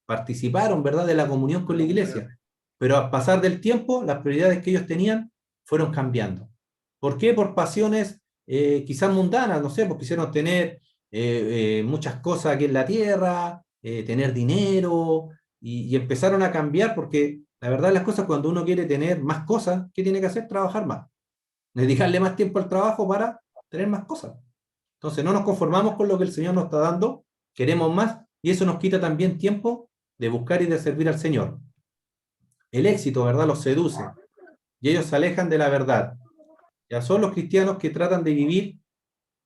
[SPEAKER 2] participaron, ¿verdad?, de la comunión con la iglesia, pero al pasar del tiempo, las prioridades que ellos tenían fueron cambiando. ¿Por qué? Por pasiones quizás mundanas, no sé, porque quisieron tener muchas cosas aquí en la tierra, tener dinero, y empezaron a cambiar porque la verdad de las cosas, cuando uno quiere tener más cosas, ¿qué tiene que hacer? Trabajar más. Dedicarle más tiempo al trabajo para tener más cosas. Entonces no nos conformamos con lo que el Señor nos está dando, queremos más, y eso nos quita también tiempo de buscar y de servir al Señor. El éxito, ¿verdad?, los seduce, y ellos se alejan de la verdad. Ya son los cristianos que tratan de vivir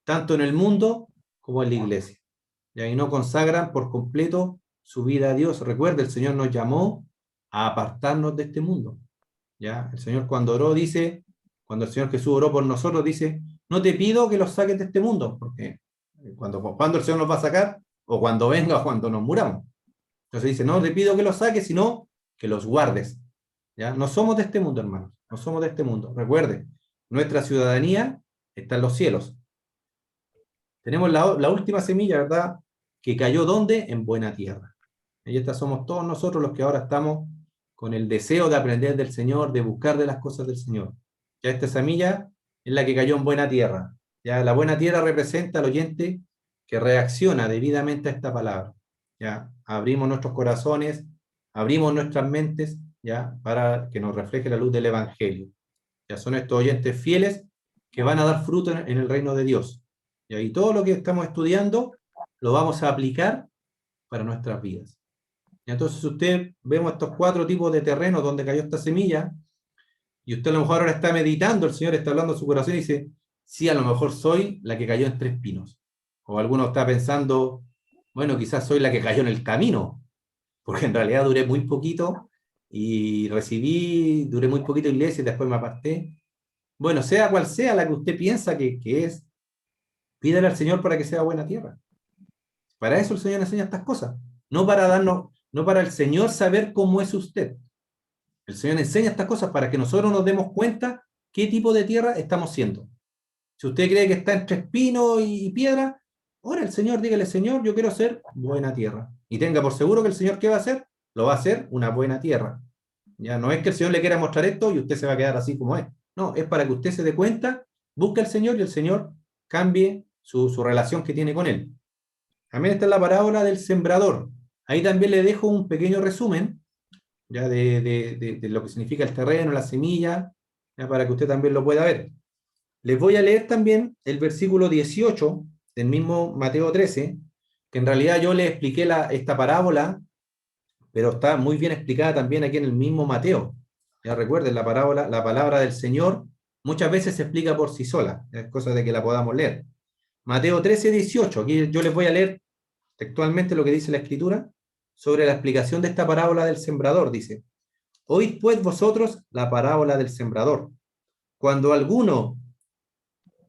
[SPEAKER 2] tanto en el mundo como en la iglesia. Y ahí no consagran por completo su vida a Dios. Recuerda, el Señor nos llamó a apartarnos de este mundo. ¿Ya? El Señor cuando oró dice, cuando el Señor Jesús oró por nosotros, dice, no te pido que los saques de este mundo, porque cuando el Señor nos va a sacar, o cuando venga, o cuando nos muramos. Entonces dice, no te pido que los saques, sino que los guardes. ¿Ya? No somos de este mundo, hermanos, no somos de este mundo. Recuerde, nuestra ciudadanía está en los cielos. Tenemos la última semilla, ¿verdad?, que cayó ¿dónde? En buena tierra. Y estas somos todos nosotros los que ahora estamos con el deseo de aprender del Señor, de buscar de las cosas del Señor. Ya esta semilla es la que cayó en buena tierra. Ya, la buena tierra representa al oyente que reacciona debidamente a esta palabra. Ya, abrimos nuestros corazones, abrimos nuestras mentes, ya, para que nos refleje la luz del Evangelio. Ya son estos oyentes fieles que van a dar fruto en el reino de Dios. Y todo lo que estamos estudiando lo vamos a aplicar para nuestras vidas. Y entonces, si usted vemos estos 4 tipos de terrenos donde cayó esta semilla, y usted a lo mejor ahora está meditando, el Señor está hablando a su corazón y dice, sí, a lo mejor soy la que cayó en 3 pinos. O alguno está pensando, bueno, quizás soy la que cayó en el camino, porque en realidad duré muy poquito y duré muy poquito en iglesia y después me aparté. Bueno, sea cual sea la que usted piensa que es, pídale al Señor para que sea buena tierra. Para eso el Señor enseña estas cosas, no para no para el Señor saber cómo es usted. El Señor enseña estas cosas para que nosotros nos demos cuenta qué tipo de tierra estamos siendo. Si usted cree que está entre espinos y piedra, ora al Señor, dígale, Señor, yo quiero ser buena tierra. Y tenga por seguro que el Señor, ¿qué va a hacer? Lo va a hacer una buena tierra. Ya no es que el Señor le quiera mostrar esto y usted se va a quedar así como es. No, es para que usted se dé cuenta, busque al Señor y el Señor cambie su relación que tiene con Él. También está la parábola del sembrador. Ahí también le dejo un pequeño resumen ya de lo que significa el terreno, la semilla, ya para que usted también lo pueda ver. Les voy a leer también el versículo 18 del mismo Mateo 13, que en realidad yo le expliqué esta parábola, pero está muy bien explicada también aquí en el mismo Mateo. Ya recuerden, la palabra del Señor muchas veces se explica por sí sola, es cosa de que la podamos leer. Mateo 13, 18, aquí yo les voy a leer textualmente lo que dice la Escritura sobre la explicación de esta parábola del sembrador. Dice, oíd pues vosotros la parábola del sembrador. Cuando alguno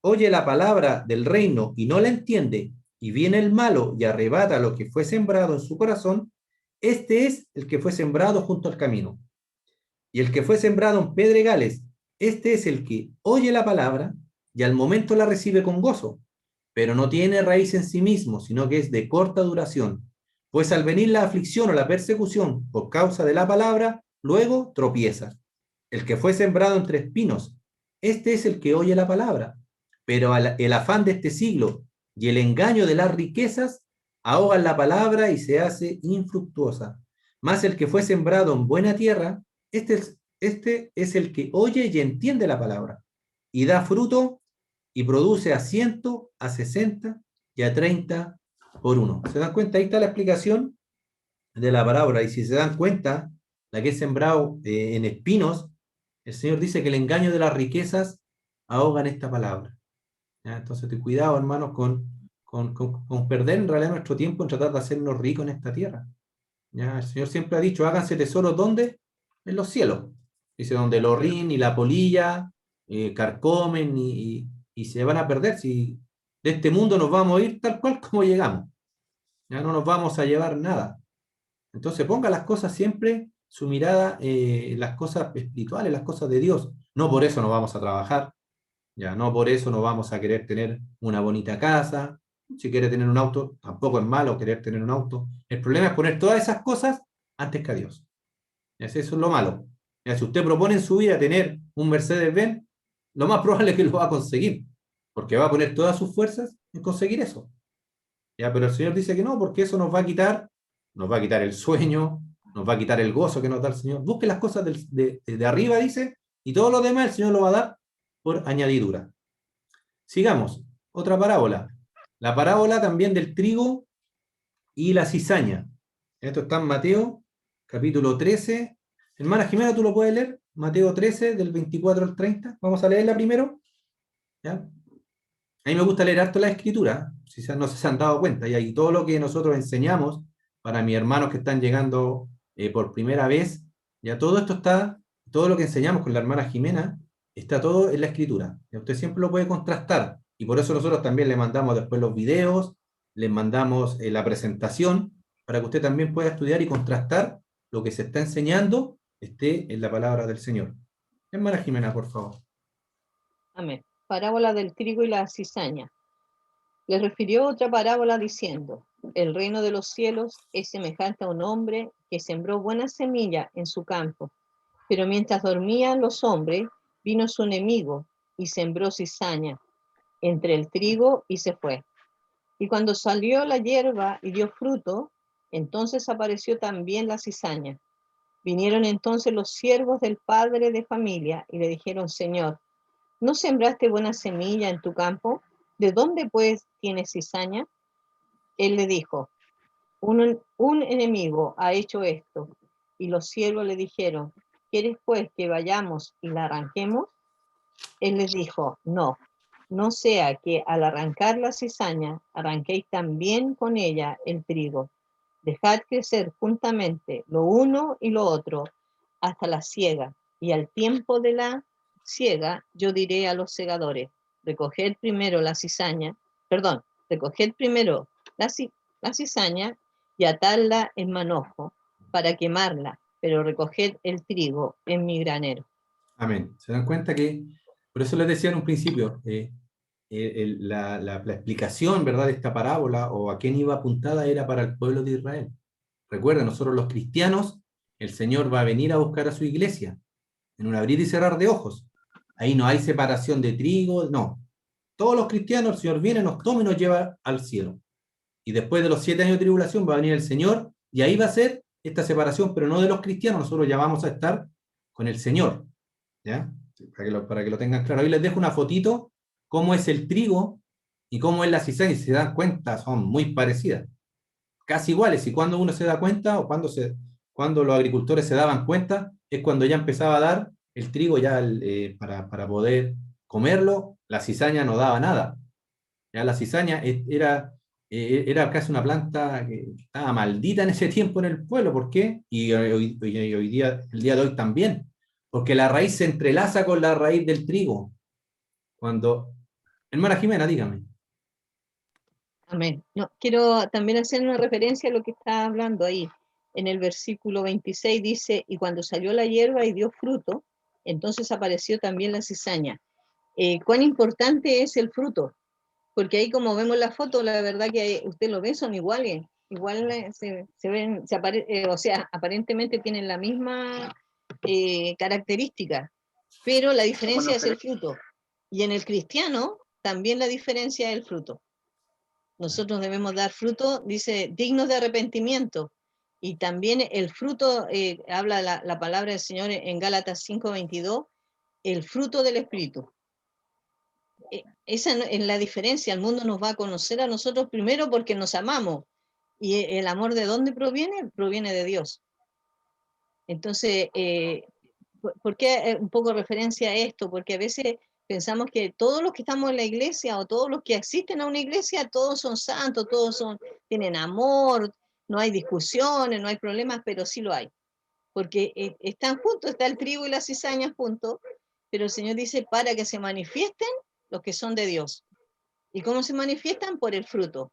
[SPEAKER 2] oye la palabra del reino y no la entiende, y viene el malo y arrebata lo que fue sembrado en su corazón, este es el que fue sembrado junto al camino. Y el que fue sembrado en pedregales, este es el que oye la palabra y al momento la recibe con gozo, pero no tiene raíz en sí mismo, sino que es de corta duración. Pues al venir la aflicción o la persecución por causa de la palabra, luego tropieza. El que fue sembrado entre espinos, este es el que oye la palabra, pero el afán de este siglo y el engaño de las riquezas ahogan la palabra y se hace infructuosa. Mas el que fue sembrado en buena tierra, este es el que oye y entiende la palabra, y da fruto y produce a 100, a 60 y a 30 por uno. ¿Se dan cuenta? Ahí está la explicación de la parábola. Y si se dan cuenta, la que es sembrado en espinos, el Señor dice que el engaño de las riquezas ahogan esta palabra. ¿Ya? Entonces, ten cuidado, hermanos, con perder en realidad nuestro tiempo en tratar de hacernos ricos en esta tierra. ¿Ya? El Señor siempre ha dicho, háganse tesoros, ¿dónde? En los cielos. Dice, donde el orrín y la polilla carcomen y se van a perder. Si de este mundo nos vamos a ir tal cual como llegamos. Ya no nos vamos a llevar nada. Entonces ponga las cosas siempre, su mirada en las cosas espirituales, las cosas de Dios. No por eso no vamos a trabajar, ya no por eso no vamos a querer tener una bonita casa. Si quiere tener un auto, tampoco es malo querer tener un auto. El problema es poner todas esas cosas antes que a Dios. Eso es lo malo. Ya, si usted propone en su vida tener un Mercedes-Benz, lo más probable es que lo va a conseguir, porque va a poner todas sus fuerzas en conseguir eso. Ya, pero el Señor dice que no, porque eso nos va a quitar el sueño, nos va a quitar el gozo que nos da el Señor. Busque las cosas de arriba, dice, y todo lo demás el Señor lo va a dar por añadidura. Sigamos. Otra parábola. La parábola también del trigo y la cizaña. Esto está en Mateo, capítulo 13. Hermana Jimena, ¿tú lo puedes leer? Mateo 13, del 24 al 30. Vamos a leerla primero. ¿Ya? A mí me gusta leer harto la escritura, si no se han dado cuenta, y todo lo que nosotros enseñamos para mis hermanos que están llegando por primera vez, ya todo esto está, todo lo que enseñamos con la hermana Jimena, está todo en la escritura. Y usted siempre lo puede contrastar, y por eso nosotros también le mandamos después los videos, le mandamos la presentación, para que usted también pueda estudiar y contrastar lo que se está enseñando, esté en la palabra del Señor. Hermana Jimena, por favor.
[SPEAKER 1] Amén. Parábola del trigo y la cizaña. Les refirió otra parábola diciendo, el reino de los cielos es semejante a un hombre que sembró buena semilla en su campo, pero mientras dormían los hombres, vino su enemigo y sembró cizaña entre el trigo y se fue. Y cuando salió la hierba y dio fruto, entonces apareció también la cizaña. Vinieron entonces los siervos del padre de familia y le dijeron: Señor, ¿no sembraste buena semilla en tu campo? ¿De dónde pues tienes cizaña? Él le dijo: un enemigo ha hecho esto. Y los siervos le dijeron: ¿quieres pues que vayamos y la arranquemos? Él les dijo: no, no sea que al arrancar la cizaña arranquéis también con ella el trigo. Dejad crecer juntamente lo uno y lo otro hasta la siega, y al tiempo de la siega yo diré a los segadores: recoged primero la cizaña, recoged primero la cizaña y atadla en manojo para quemarla, pero recoged el trigo en mi granero.
[SPEAKER 2] Amén. ¿Se dan cuenta que, por eso les decía en un principio, la explicación, ¿verdad?, de esta parábola, o a quién iba apuntada, era para el pueblo de Israel? Recuerden, nosotros los cristianos, el Señor va a venir a buscar a su iglesia, en un abrir y cerrar de ojos. Ahí no hay separación de trigo, no. Todos los cristianos, el Señor viene, nos toma y nos lleva al cielo. Y después de los 7 años de tribulación va a venir el Señor, y ahí va a ser esta separación, pero no de los cristianos, nosotros ya vamos a estar con el Señor. ¿Ya? Para que lo tengan claro. Ahí les dejo una fotito, cómo es el trigo y cómo es la cizaña, y si se dan cuenta, son muy parecidas, casi iguales. Y cuando uno se da cuenta, o cuando los agricultores se daban cuenta, es cuando ya empezaba a dar el trigo ya para poder comerlo. La cizaña no daba nada. Ya la cizaña era casi una planta que estaba maldita en ese tiempo en el pueblo. ¿Por qué? Y hoy día, el día de hoy también. Porque la raíz se entrelaza con la raíz del trigo. Hermana Jimena, dígame.
[SPEAKER 1] Amén. No, quiero también hacer una referencia a lo que está hablando ahí. En el versículo 26 dice: y cuando salió la hierba y dio fruto, entonces apareció también la cizaña. ¿Cuán importante es el fruto? Porque ahí, como vemos la foto, la verdad que usted lo ve, son iguales. Igual se ven, o sea, aparentemente tienen la misma característica, pero la diferencia es el fruto. Y en el cristiano también la diferencia es el fruto. Nosotros debemos dar fruto, dice, dignos de arrepentimiento. Y también el fruto, habla la palabra del Señor en Gálatas 5:22, el fruto del Espíritu. Esa es la diferencia. El mundo nos va a conocer a nosotros primero porque nos amamos. ¿Y el amor de dónde proviene? Proviene de Dios. Entonces, ¿por qué un poco referencia a esto? Porque a veces pensamos que todos los que estamos en la iglesia, o todos los que asisten a una iglesia, todos son santos, tienen amor, no hay discusiones, no hay problemas, pero sí lo hay. Porque están juntos, está el trigo y la cizaña juntos, pero el Señor dice: para que se manifiesten los que son de Dios. ¿Y cómo se manifiestan? Por el fruto.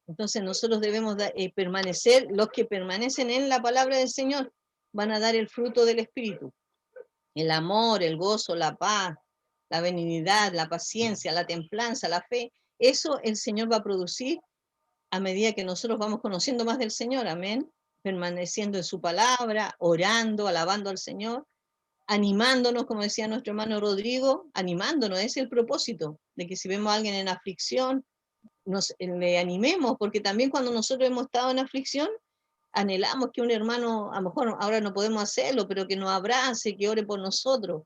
[SPEAKER 1] Entonces nosotros debemos permanecer, los que permanecen en la palabra del Señor van a dar el fruto del Espíritu. El amor, el gozo, la paz, la benignidad, la paciencia, la templanza, la fe. Eso el Señor va a producir a medida que nosotros vamos conociendo más del Señor. Amén. Permaneciendo en su palabra, orando, alabando al Señor, animándonos, como decía nuestro hermano Rodrigo, animándonos. Ese es el propósito, de que si vemos a alguien en aflicción, le animemos, porque también cuando nosotros hemos estado en aflicción, anhelamos que un hermano, a lo mejor ahora no podemos hacerlo, pero que nos abrace, que ore por nosotros.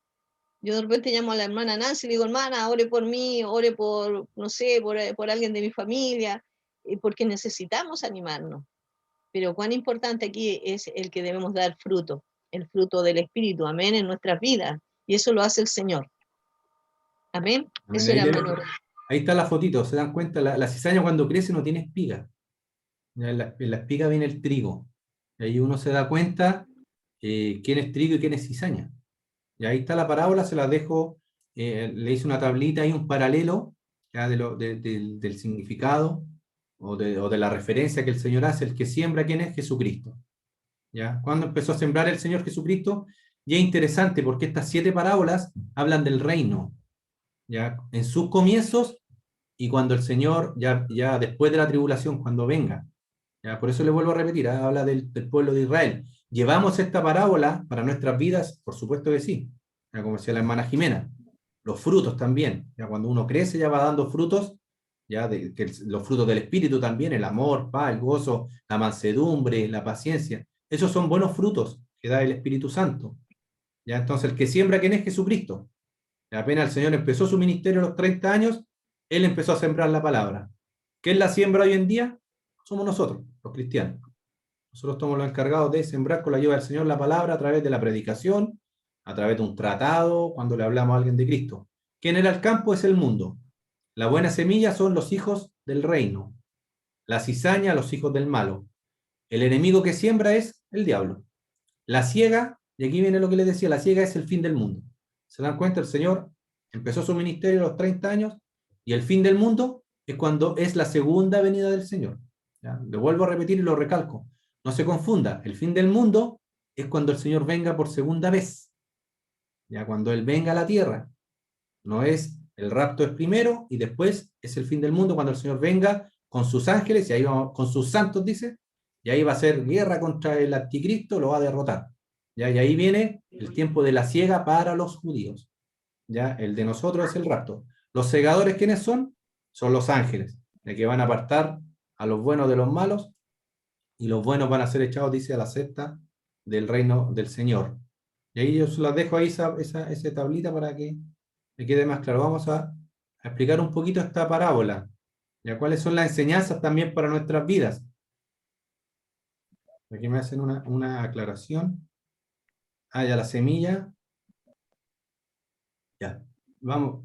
[SPEAKER 1] Yo de repente llamo a la hermana Nancy y le digo: hermana, ore por mí, ore por, no sé, por alguien de mi familia, porque necesitamos animarnos. Pero cuán importante aquí es el que debemos dar fruto, el fruto del Espíritu, amén, en nuestras vidas. Y eso lo hace el Señor. Amén.
[SPEAKER 2] Amén.
[SPEAKER 1] Eso era
[SPEAKER 2] Ahí está la fotito, se dan cuenta, la cizaña cuando crece no tiene espiga. En la espiga viene el trigo. Y ahí uno se da cuenta quién es trigo y quién es cizaña. Y ahí está la parábola, se la dejo, le hice una tablita y un paralelo ya del significado o de la referencia que el Señor hace. El que siembra, ¿quién es? Jesucristo. ¿Ya? ¿Cuándo empezó a sembrar el Señor Jesucristo? Y es interesante porque estas 7 parábolas hablan del reino, ¿ya? En sus comienzos y cuando el Señor, ya después de la tribulación, cuando venga. ¿Ya? Por eso le vuelvo a repetir, habla del pueblo de Israel. ¿Llevamos esta parábola para nuestras vidas? Por supuesto que sí, ya, como decía la hermana Jimena. los frutos también. Ya cuando uno crece ya va dando frutos, ya los frutos del Espíritu también, el amor, paz, el gozo, la mansedumbre, la paciencia. Esos son buenos frutos que da el Espíritu Santo. Ya entonces el que siembra, ¿quién es? Jesucristo. Apenas el Señor empezó su ministerio a los 30 años, Él empezó a sembrar la palabra. ¿Quién la siembra hoy en día? Somos nosotros, los cristianos. Nosotros somos los encargados de sembrar con la ayuda del Señor la palabra a través de la predicación, a través de un tratado, cuando le hablamos a alguien de Cristo. ¿Quién era el campo? Es el mundo. La buena semilla son los hijos del reino. La cizaña, los hijos del malo. El enemigo que siembra es el diablo. La ciega, y aquí viene lo que les decía, la ciega es el fin del mundo. ¿Se dan cuenta? El Señor empezó su ministerio a los 30 años y el fin del mundo es cuando es la segunda venida del Señor. ¿Ya? Lo vuelvo a repetir y lo recalco. No se confunda, el fin del mundo es cuando el Señor venga por segunda vez. Ya cuando Él venga a la tierra. No es, el rapto es primero y después es el fin del mundo cuando el Señor venga con sus ángeles, y ahí vamos, con sus santos, dice, y ahí va a ser guerra contra el anticristo, lo va a derrotar. ¿Ya? Y ahí viene el tiempo de la siega para los judíos. ¿Ya? El de nosotros es el rapto. Los segadores, ¿quiénes son? Son los ángeles, de que van a apartar a los buenos de los malos, y los buenos van a ser echados, dice, a la cesta del reino del Señor. Y ahí yo se las dejo ahí esa tablita para que me quede más claro. Vamos a explicar un poquito esta parábola. ¿Ya? ¿Cuáles son las enseñanzas también para nuestras vidas? Aquí me hacen una aclaración. Ah, ya la semilla. Ya, vamos.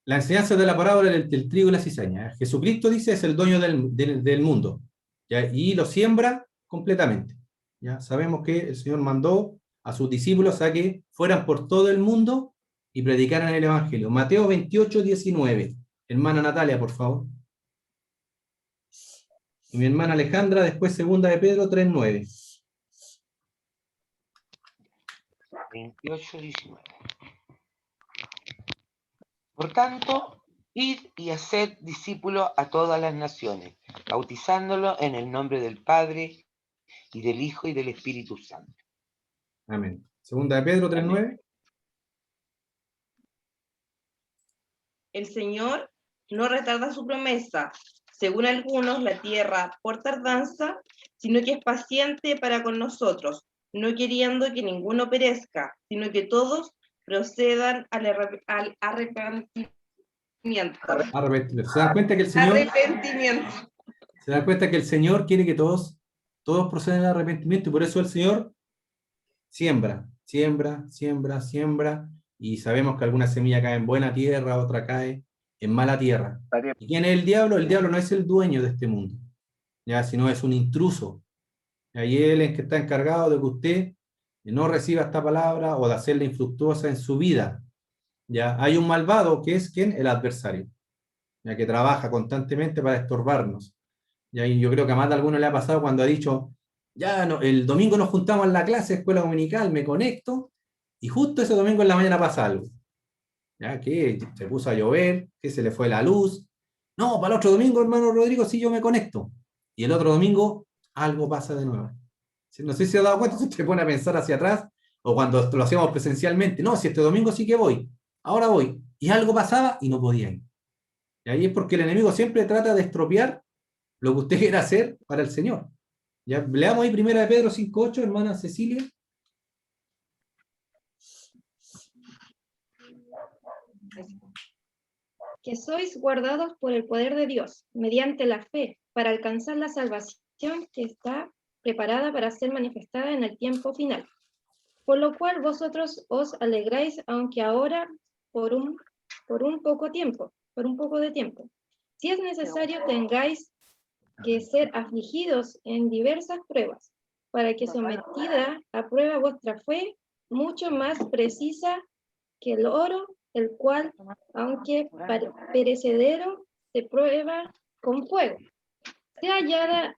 [SPEAKER 2] La enseñanza de la parábola del trigo y la cizaña. Jesucristo dice es el dueño del mundo, ¿ya? Y lo siembra completamente. ¿Ya? Sabemos que el Señor mandó a sus discípulos a que fueran por todo el mundo y predicaran el Evangelio. Mateo 28, 19. Hermana Natalia, por favor. Y mi hermana Alejandra, después segunda de Pedro 3, 9.
[SPEAKER 5] 28, 19. Por tanto, id y haced discípulos a todas las naciones, bautizándolos en el nombre del Padre, y del Hijo, y del Espíritu Santo.
[SPEAKER 2] Amén. Segunda de Pedro 3, 9.
[SPEAKER 6] El Señor no retarda su promesa, según algunos la tierra por tardanza, sino que es paciente para con nosotros, no queriendo que ninguno perezca, sino que todos procedan al arrepentimiento.
[SPEAKER 2] ¿Se dan cuenta que el Señor...
[SPEAKER 6] Arrepentimiento.
[SPEAKER 2] Se dan cuenta que el Señor quiere que todos procedan al arrepentimiento, y por eso el Señor siembra, y sabemos que alguna semilla cae en buena tierra, otra cae en mala tierra. ¿Y quién es el diablo? El diablo no es el dueño de este mundo, ¿ya? Sino es un intruso. Y él es el que está encargado de que usted no reciba esta palabra o de hacerla infructuosa en su vida. ¿Ya? Hay un malvado que es ¿quién? El adversario, ya que trabaja constantemente para estorbarnos. Y yo creo que a más de alguno le ha pasado cuando ha dicho, ya no, el domingo nos juntamos en la clase, escuela dominical, me conecto, y justo ese domingo en la mañana pasa algo. Ya que se puso a llover, que se le fue la luz. No, para el otro domingo, hermano Rodrigo, sí yo me conecto. Y el otro domingo, algo pasa de nuevo. No sé si se ha dado cuenta, si usted pone a pensar hacia atrás, o cuando lo hacíamos presencialmente, no, si este domingo sí que voy, ahora voy. Y algo pasaba y no podía ir. Y ahí es porque el enemigo siempre trata de estropear lo que usted quiera hacer para el Señor. Ya, leamos ahí 1 de Pedro 5:8, hermana Cecilia.
[SPEAKER 7] Que sois guardados por el poder de Dios, mediante la fe, para alcanzar la salvación que está preparada para ser manifestada en el tiempo final. Por lo cual vosotros os alegráis, aunque ahora por un poco de tiempo. Si es necesario, tengáis que ser afligidos en diversas pruebas, para que sometida a prueba vuestra fe, mucho más precisa que el oro, el cual, aunque perecedero, se prueba con fuego, sea hallada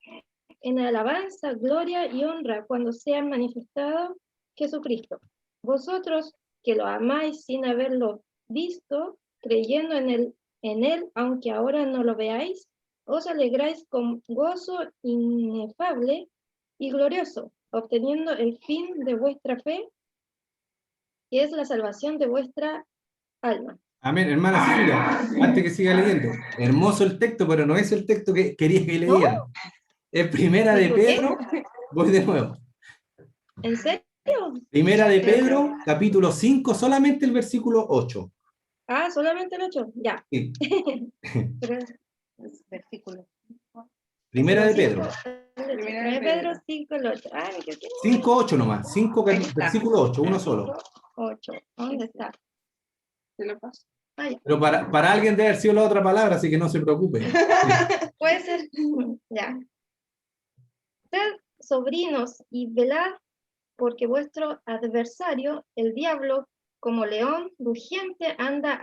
[SPEAKER 7] en alabanza, gloria y honra cuando sea manifestado Jesucristo. Vosotros que lo amáis sin haberlo visto, creyendo en él, aunque ahora no lo veáis, os alegráis con gozo inefable y glorioso, obteniendo el fin de vuestra fe, que es la salvación de vuestra alma.
[SPEAKER 2] Amén, hermana Cecilia, antes que siga leyendo. Hermoso el texto, pero no es el texto que quería que
[SPEAKER 7] ¿No?
[SPEAKER 2] leyeran. Es Primera de
[SPEAKER 7] ¿Por qué?
[SPEAKER 2] Pedro, voy de nuevo.
[SPEAKER 7] ¿En serio?
[SPEAKER 2] Primera de Pedro, capítulo 5, solamente el versículo 8.
[SPEAKER 7] Ah, solamente el 8, ya.
[SPEAKER 2] Sí.
[SPEAKER 7] Pero,
[SPEAKER 1] Versículo.
[SPEAKER 2] Primera de
[SPEAKER 7] cinco,
[SPEAKER 2] Pedro,
[SPEAKER 7] Primera de Pedro 5, el 8. Ah, me equivoqué.
[SPEAKER 2] 5, 8 nomás, 5,
[SPEAKER 1] Ahí está.
[SPEAKER 2] versículo 8, uno solo.
[SPEAKER 7] 8. ¿Dónde está?
[SPEAKER 6] ¿Te lo paso?
[SPEAKER 7] Ah, ya.
[SPEAKER 2] Pero para alguien debe haber sido la otra palabra, así que no se preocupe.
[SPEAKER 7] Puede ser. Ya. Sed sobrinos y velad, porque vuestro adversario, el diablo, como león rugiente, anda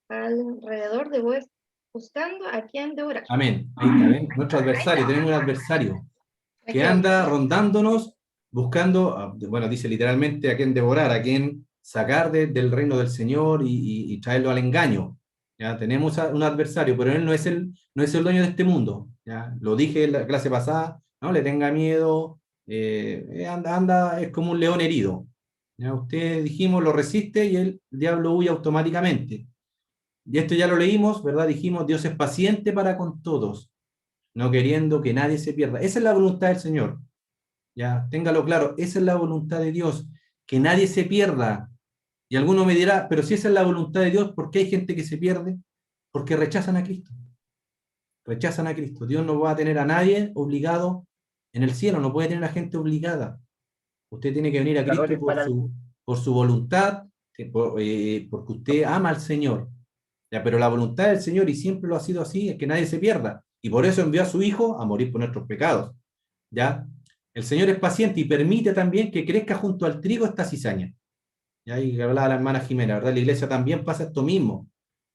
[SPEAKER 7] alrededor de vos, buscando a quien devorar.
[SPEAKER 2] Amén. Ahí está, ¿ven? Nuestro adversario, tenemos un adversario que anda rondándonos, buscando, bueno, dice literalmente a quien devorar, a quien sacar del reino del Señor y traerlo al engaño. ¿Ya? Tenemos un adversario, pero él no es el dueño de este mundo. ¿Ya? Lo dije en la clase pasada, no le tenga miedo, anda, es como un león herido. ¿Ya? Usted, dijimos, lo resiste y el diablo huye automáticamente. Y esto ya lo leímos, ¿verdad? Dijimos, Dios es paciente para con todos, no queriendo que nadie se pierda. Esa es la voluntad del Señor. Ya, téngalo claro, esa es la voluntad de Dios, que nadie se pierda. Y alguno me dirá, pero si esa es la voluntad de Dios, ¿por qué hay gente que se pierde? Porque rechazan a Cristo. Rechazan a Cristo. Dios no va a tener a nadie obligado en el cielo, no puede tener a gente obligada. Usted tiene que venir a Cristo por su voluntad, porque usted ama al Señor. Ya, pero la voluntad del Señor, y siempre lo ha sido así, es que nadie se pierda. Y por eso envió a su Hijo a morir por nuestros pecados. ¿Ya? El Señor es paciente y permite también que crezca junto al trigo esta cizaña. ¿Ya? Y hablaba la hermana Jimena, ¿verdad? La iglesia también pasa esto mismo.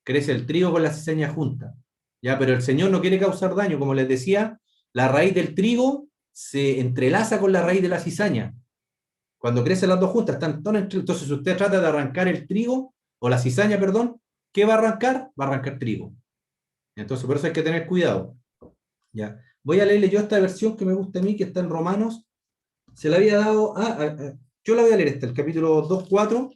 [SPEAKER 2] Crece el trigo con la cizaña junta. ¿Ya? Pero el Señor no quiere causar daño. Como les decía, la raíz del trigo se entrelaza con la raíz de la cizaña. Cuando crecen las dos juntas, entonces si usted trata de arrancar el trigo, o la cizaña, perdón, ¿qué va a arrancar? Va a arrancar trigo. Entonces, por eso hay que tener cuidado. ¿Ya? Voy a leerle yo esta versión que me gusta a mí, que está en Romanos. Se la había dado yo la voy a leer el capítulo 2:4.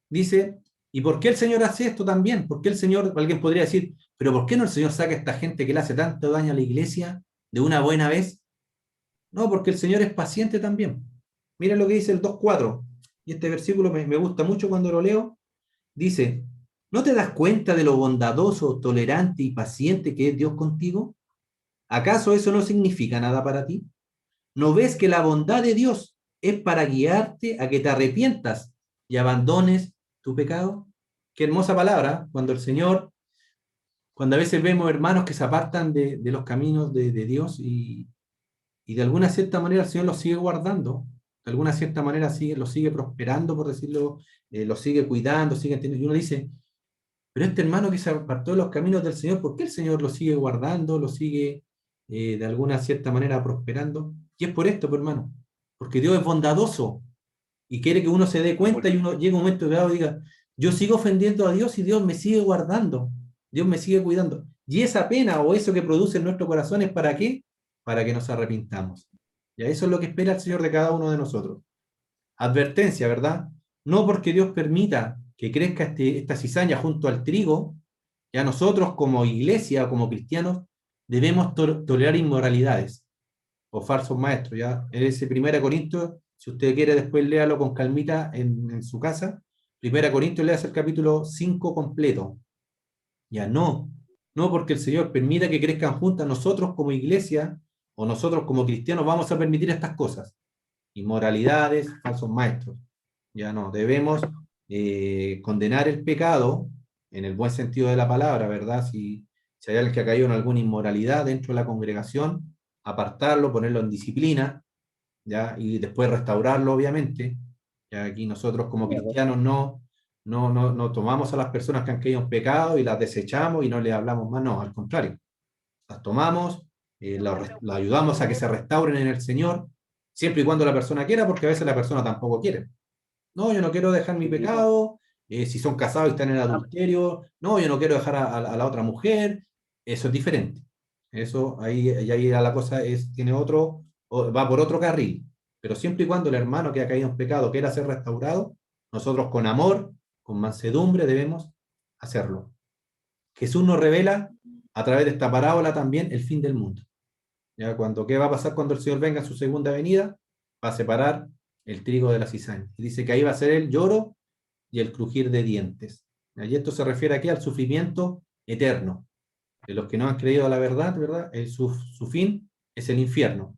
[SPEAKER 2] Dice, ¿y por qué el Señor hace esto también? ¿Por qué el Señor, alguien podría decir, pero ¿por qué no el Señor saca a esta gente que le hace tanto daño a la iglesia de una buena vez? No, porque el Señor es paciente también. Miren lo que dice el 2:4. Y este versículo me gusta mucho cuando lo leo. Dice, ¿no te das cuenta de lo bondadoso, tolerante y paciente que es Dios contigo? ¿Acaso eso no significa nada para ti? ¿No ves que la bondad de Dios es para guiarte a que te arrepientas y abandones tu pecado? Qué hermosa palabra, cuando a veces vemos hermanos que se apartan de los caminos de Dios y de alguna cierta manera el Señor los sigue guardando, de alguna cierta manera los sigue prosperando, por decirlo, los sigue cuidando, sigue entendiendo. Y uno dice, pero este hermano que se apartó de los caminos del Señor, ¿por qué el Señor lo sigue guardando, lo sigue de alguna cierta manera prosperando? Y es por esto, pues, hermano, porque Dios es bondadoso y quiere que uno se dé cuenta y uno llegue a un momento de y diga, yo sigo ofendiendo a Dios y Dios me sigue guardando, Dios me sigue cuidando. Y esa pena o eso que produce en nuestro corazón es ¿para qué? Para que nos arrepintamos. Y eso es lo que espera el Señor de cada uno de nosotros. Advertencia, ¿verdad? No porque Dios permita que crezca esta cizaña junto al trigo, ya nosotros como iglesia o como cristianos debemos tolerar inmoralidades o falsos maestros. Ya ese 1 Corintios, si usted quiere después léalo con calmita en su casa, 1 Corintios lea el capítulo 5 completo. Ya no porque el Señor permita que crezcan juntas, nosotros como iglesia o nosotros como cristianos vamos a permitir estas cosas. Inmoralidades, falsos maestros. Ya no, debemos condenar el pecado en el buen sentido de la palabra, ¿verdad? Si hay alguien que ha caído en alguna inmoralidad dentro de la congregación, apartarlo, ponerlo en disciplina, ¿ya? Y después restaurarlo, obviamente. Ya aquí nosotros como cristianos no tomamos a las personas que han caído en pecado y las desechamos y no les hablamos más, no, al contrario. Las tomamos, las ayudamos a que se restauren en el Señor, siempre y cuando la persona quiera, porque a veces la persona tampoco quiere. No, yo no quiero dejar mi pecado, si son casados y están en adulterio, no, yo no quiero dejar a la otra mujer, eso es diferente. Eso, ahí la cosa va por otro carril. Pero siempre y cuando el hermano que ha caído en pecado quiera ser restaurado, nosotros con amor, con mansedumbre debemos hacerlo. Jesús nos revela a través de esta parábola también el fin del mundo. ¿Ya? ¿Qué va a pasar cuando el Señor venga en su segunda venida? Va a separar el trigo de la cizaña. Y dice que ahí va a ser el lloro y el crujir de dientes. Y esto se refiere aquí al sufrimiento eterno. De los que no han creído a la verdad, ¿verdad? Su fin es el infierno.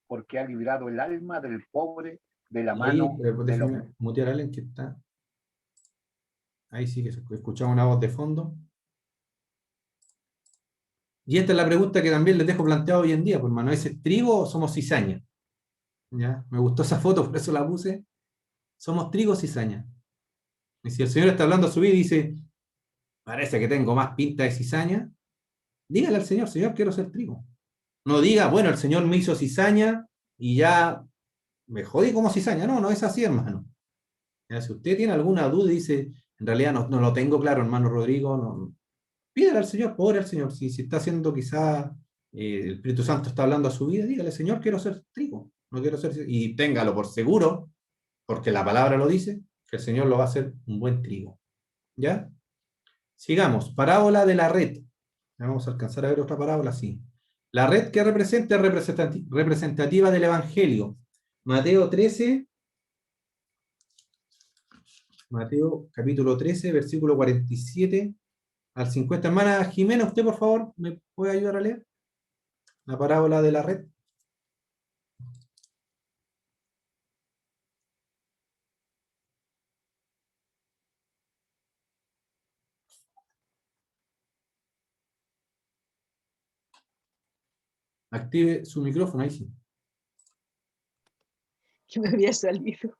[SPEAKER 8] Porque ha librado el alma del pobre de la
[SPEAKER 2] Ahí,
[SPEAKER 8] mano de los...
[SPEAKER 2] déjeme mutear a alguien que está. Ahí sí que se escuchaba una voz de fondo. Y esta es la pregunta que también les dejo planteado hoy en día, pues, hermano, ¿es trigo o somos cizaña? ¿Ya? Me gustó esa foto, por eso la puse. ¿Somos trigo o cizaña? Y si el Señor está hablando a su vida y dice, parece que tengo más pinta de cizaña, dígale al Señor, Señor, quiero ser trigo. No diga, bueno, el Señor me hizo cizaña y ya me jodí como cizaña. No, no es así, hermano. ¿Ya? Si usted tiene alguna duda y dice, en realidad no lo tengo claro, hermano Rodrigo, no, pídale al Señor, ore al Señor. Si está haciendo quizá, el Espíritu Santo está hablando a su vida, dígale, Señor, quiero ser trigo, no quiero ser... Y téngalo por seguro, porque la palabra lo dice, que el Señor lo va a hacer un buen trigo. ¿Ya? Sigamos, parábola de la red. Vamos a alcanzar a ver otra parábola, sí. La red que representa es representativa del Evangelio. Mateo capítulo 13, versículo 47 al 50. Hermana Jimena, usted por favor, ¿me puede ayudar a leer la parábola de la red? Active su micrófono, ahí sí.
[SPEAKER 1] Que me había salido.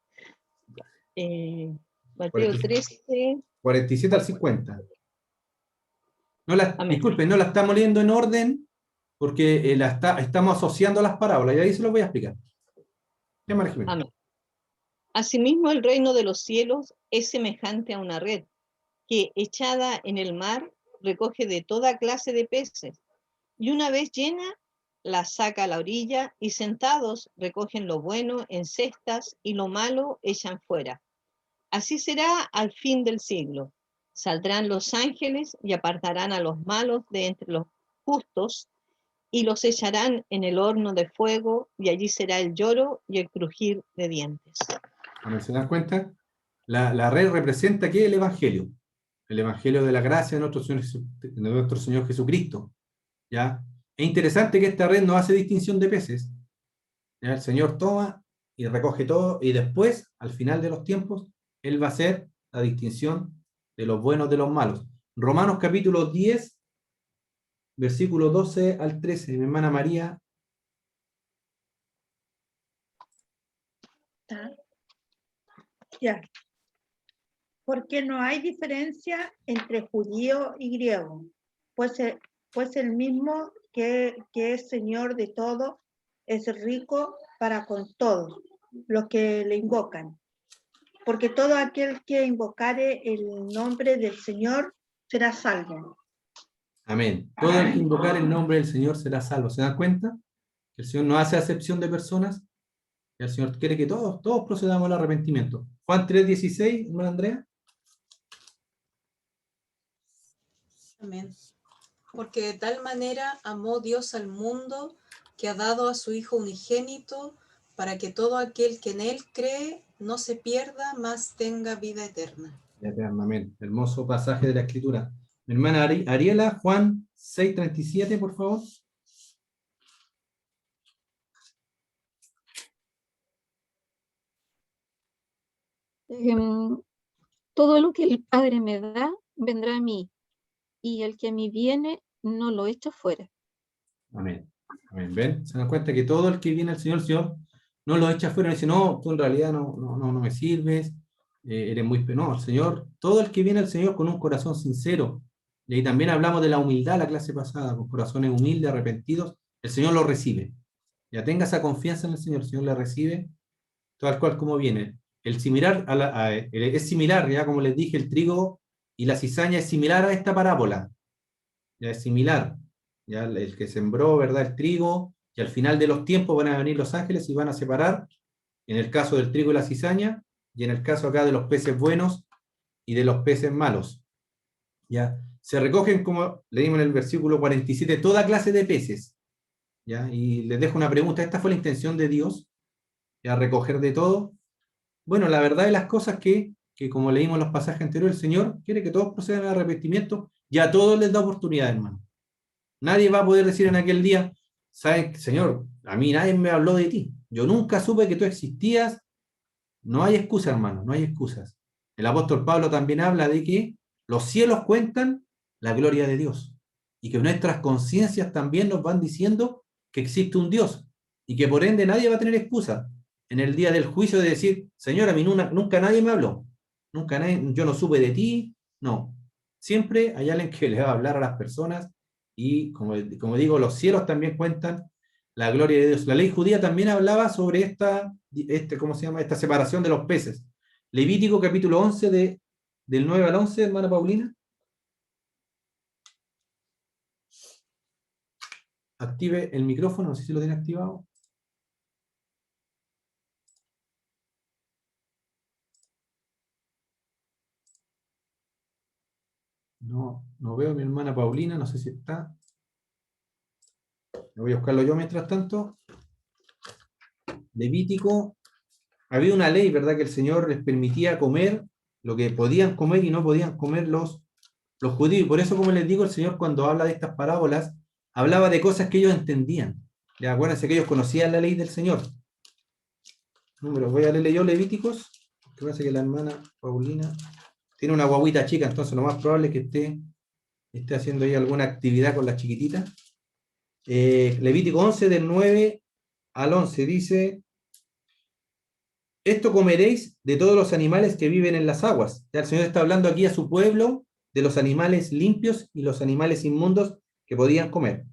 [SPEAKER 1] Mateo 13.
[SPEAKER 2] 47 al 50.
[SPEAKER 1] Amén.
[SPEAKER 2] Disculpe, no la estamos leyendo en orden porque estamos asociando las parábolas, y ahí se lo voy a explicar.
[SPEAKER 1] Amén. Asimismo, el reino de los cielos es semejante a una red que, echada en el mar, recoge de toda clase de peces, y una vez llena, la saca a la orilla, y sentados recogen lo bueno en cestas y lo malo echan fuera. Así será al fin del siglo. Saldrán los ángeles y apartarán a los malos de entre los justos y los echarán en el horno de fuego, y allí será el lloro y el crujir de dientes.
[SPEAKER 2] ¿Se dan cuenta? La red representa ¿qué? El Evangelio de la gracia de nuestro Señor Jesucristo. ¿Ya? Es interesante que esta red no hace distinción de peces. ¿Ya? El Señor toma y recoge todo, y después, al final de los tiempos, Él va a hacer la distinción de los buenos de los malos. Romanos capítulo 10, versículo 12 al 13. Mi hermana María.
[SPEAKER 9] Ya. Porque no hay diferencia entre judío y griego, pues el mismo que es Señor de todo es rico para con todos los que le invocan. Porque todo aquel que invocare el nombre del Señor será salvo.
[SPEAKER 2] Amén. Todo el que invocar el nombre del Señor será salvo. ¿Se dan cuenta? El Señor no hace acepción de personas. El Señor quiere que todos procedamos al arrepentimiento. Juan 3:16, hermana Andrea.
[SPEAKER 10] Amén. Porque de tal manera amó Dios al mundo que ha dado a su Hijo unigénito para que todo aquel que en Él cree no se pierda, mas tenga vida eterna.
[SPEAKER 2] Amén. Hermoso pasaje de la Escritura. Mi hermana Ariela, Juan 6:37, por favor.
[SPEAKER 11] Todo lo que el Padre me da, vendrá a mí, y el que a mí viene, no lo echo fuera.
[SPEAKER 2] Amén. Amén. ¿Ven? Se dan cuenta que todo el que viene al Señor no lo echa fuera y dice, no, tú en realidad no me sirves, eres muy... No, el Señor, todo el que viene al Señor con un corazón sincero, y ahí también hablamos de la humildad la clase pasada, con corazones humildes, arrepentidos, el Señor lo recibe. Ya tenga esa confianza en el Señor le recibe, tal cual como viene. Es similar, ya como les dije, el trigo y la cizaña es similar a esta parábola. Ya es similar. Ya el que sembró, ¿verdad?, el trigo, y al final de los tiempos van a venir los ángeles y van a separar, en el caso del trigo y la cizaña, y en el caso acá de los peces buenos y de los peces malos. ¿Ya? Se recogen, como leímos en el versículo 47, toda clase de peces. ¿Ya? Y les dejo una pregunta, ¿esta fue la intención de Dios? ¿Ya? Recoger de todo. Bueno, la verdad de las cosas que como leímos en los pasajes anteriores, el Señor quiere que todos procedan al arrepentimiento y a todos les da oportunidad, hermano. Nadie va a poder decir en aquel día, ¿sabes, Señor? A mí nadie me habló de ti. Yo nunca supe que tú existías. No hay excusa, hermano, no hay excusas. El apóstol Pablo también habla de que los cielos cuentan la gloria de Dios y que nuestras conciencias también nos van diciendo que existe un Dios y que por ende nadie va a tener excusa en el día del juicio de decir, Señor, a mí nunca nadie me habló, nunca nadie, yo no supe de ti. No, siempre hay alguien que le va a hablar a las personas y como digo, los cielos también cuentan la gloria de Dios. La ley judía también hablaba sobre esta separación de los peces. Levítico capítulo 11 del 9 al 11, hermana Paulina. Active el micrófono, no sé si lo tiene activado. No veo a mi hermana Paulina, no sé si está. Voy a buscarlo yo mientras tanto. Levítico, había una ley, ¿verdad? Que el Señor les permitía comer lo que podían comer y no podían comer los judíos. Y por eso, como les digo, el Señor cuando habla de estas parábolas, hablaba de cosas que ellos entendían. ¿Ya? Acuérdense que ellos conocían la ley del Señor. Número, voy a leerle yo Levíticos, que parece que la hermana Paulina tiene una guaguita chica, entonces lo más probable es que esté haciendo ahí alguna actividad con la chiquitita. Levítico 11 del 9 al 11 dice: esto comeréis de todos los animales que viven en las aguas. Ya el Señor está hablando aquí a su pueblo de los animales limpios y los animales inmundos que podían comer.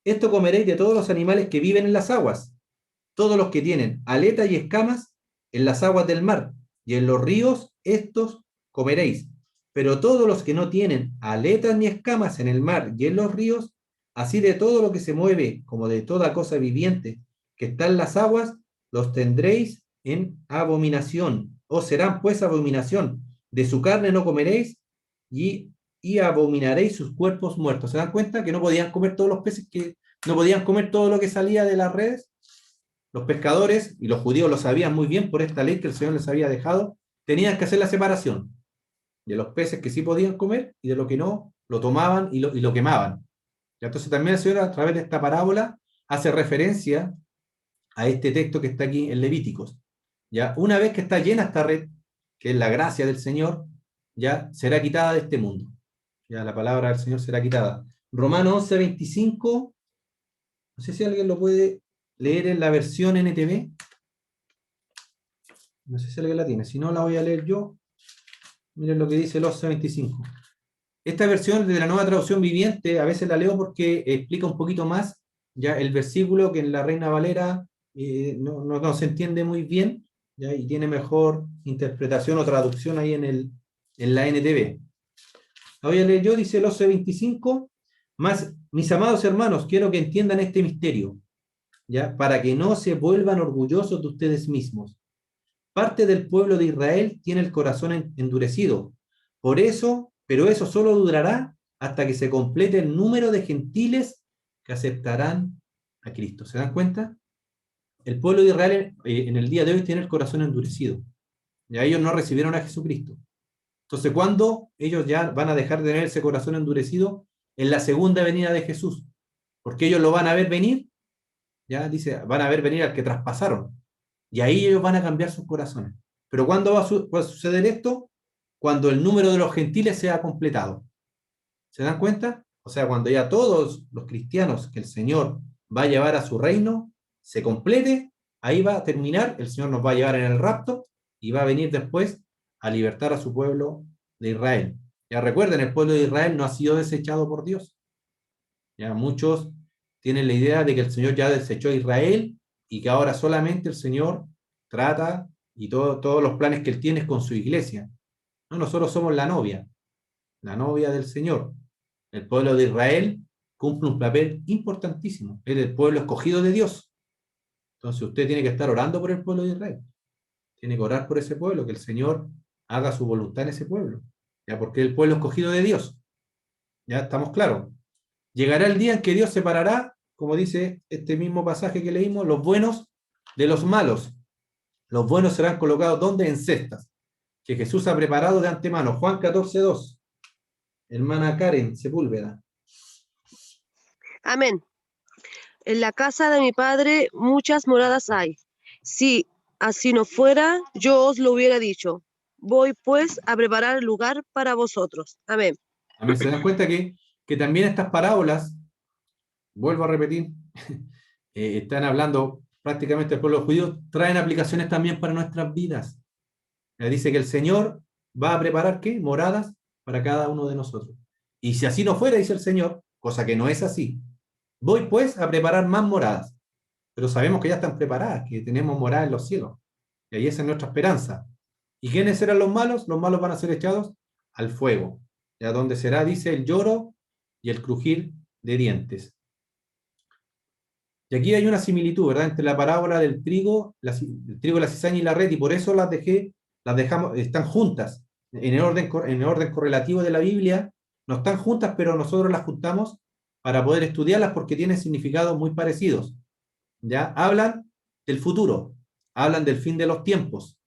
[SPEAKER 2] Esto comeréis de todos los animales que viven en las aguas, todos los que tienen aletas y escamas en las aguas del mar, y en los ríos estos comeréis. Pero todos los que no tienen aletas ni escamas en el mar y en los ríos, así de todo lo que se mueve como de toda cosa viviente que está en las aguas, los tendréis en abominación, os serán pues abominación. De su carne no comeréis y abominaréis sus cuerpos muertos. ¿Se dan cuenta que no podían comer todos los peces, que no podían comer todo lo que salía de las redes? Los pescadores, y los judíos lo sabían muy bien por esta ley que el Señor les había dejado, tenían que hacer la separación de los peces que sí podían comer y de lo que no, lo tomaban y lo quemaban. Y entonces también el Señor, a través de esta parábola, hace referencia a este texto que está aquí en Levíticos. ¿Ya? Una vez que está llena esta red, que es la gracia del Señor, ya será quitada de este mundo. Ya la palabra del Señor será quitada. Romanos 11:25, no sé si alguien lo puede leer en la versión NTV. No sé si alguien la tiene, si no la voy a leer yo. Miren lo que dice el 11:25. Esta versión de la Nueva Traducción Viviente, a veces la leo porque explica un poquito más ya el versículo, que en la Reina Valera no se entiende muy bien, ¿ya? Y tiene mejor interpretación o traducción ahí en la NTV. La voy a leer yo, dice el 11:25, más, mis amados hermanos, quiero que entiendan este misterio, ¿ya? Para que no se vuelvan orgullosos de ustedes mismos. Parte del pueblo de Israel tiene el corazón endurecido, pero eso solo durará hasta que se complete el número de gentiles que aceptarán a Cristo. ¿Se dan cuenta? El pueblo de Israel en el día de hoy tiene el corazón endurecido. Ya ellos no recibieron a Jesucristo. Entonces, ¿cuándo ellos ya van a dejar de tener ese corazón endurecido? En la segunda venida de Jesús. Porque ellos lo van a ver venir, ya dice, van a ver venir al que traspasaron. Y ahí ellos van a cambiar sus corazones. Pero ¿cuándo va a suceder esto? Cuando el número de los gentiles sea completado. ¿Se dan cuenta? O sea, cuando ya todos los cristianos que el Señor va a llevar a su reino se complete, ahí va a terminar, el Señor nos va a llevar en el rapto y va a venir después a libertar a su pueblo de Israel. Ya recuerden, el pueblo de Israel no ha sido desechado por Dios. Ya muchos tienen la idea de que el Señor ya desechó a Israel y que ahora solamente el Señor trata y todos los planes que Él tiene es con su iglesia. No, nosotros somos la novia del Señor. El pueblo de Israel cumple un papel importantísimo. Es el pueblo escogido de Dios. Entonces usted tiene que estar orando por el pueblo de Israel. Tiene que orar por ese pueblo, que el Señor haga su voluntad en ese pueblo, ¿ya? Porque es el pueblo escogido de Dios. ¿Ya? ¿Estamos claros? Llegará el día en que Dios separará, como dice este mismo pasaje que leímos, los buenos de los malos. Los buenos serán colocados, ¿dónde? En cestas, que Jesús ha preparado de antemano. Juan 14:2. Hermana Karen Sepúlveda.
[SPEAKER 12] Amén. En la casa de mi Padre muchas moradas hay. Si así no fuera, yo os lo hubiera dicho. Voy pues a preparar lugar para vosotros. Amén.
[SPEAKER 2] Amén. ¿Se dan cuenta que también estas parábolas, vuelvo a repetir, están hablando prácticamente del pueblo judío, traen aplicaciones también para nuestras vidas? Dice que el Señor va a preparar, ¿qué? Moradas para cada uno de nosotros. Y si así no fuera, dice el Señor, cosa que no es así, voy pues a preparar más moradas. Pero sabemos que ya están preparadas, que tenemos moradas en los cielos. Y ahí esa es nuestra esperanza. ¿Y quiénes serán los malos? Los malos van a ser echados al fuego, ya donde será, dice, el lloro y el crujir de dientes. Y aquí hay una similitud, ¿verdad?, entre la parábola del trigo, la cizaña y la red, y por eso las dejamos, están juntas. En el orden correlativo de la Biblia, no están juntas, pero nosotros las juntamos para poder estudiarlas porque tienen significados muy parecidos. ¿Ya? Hablan del futuro, hablan del fin de los tiempos,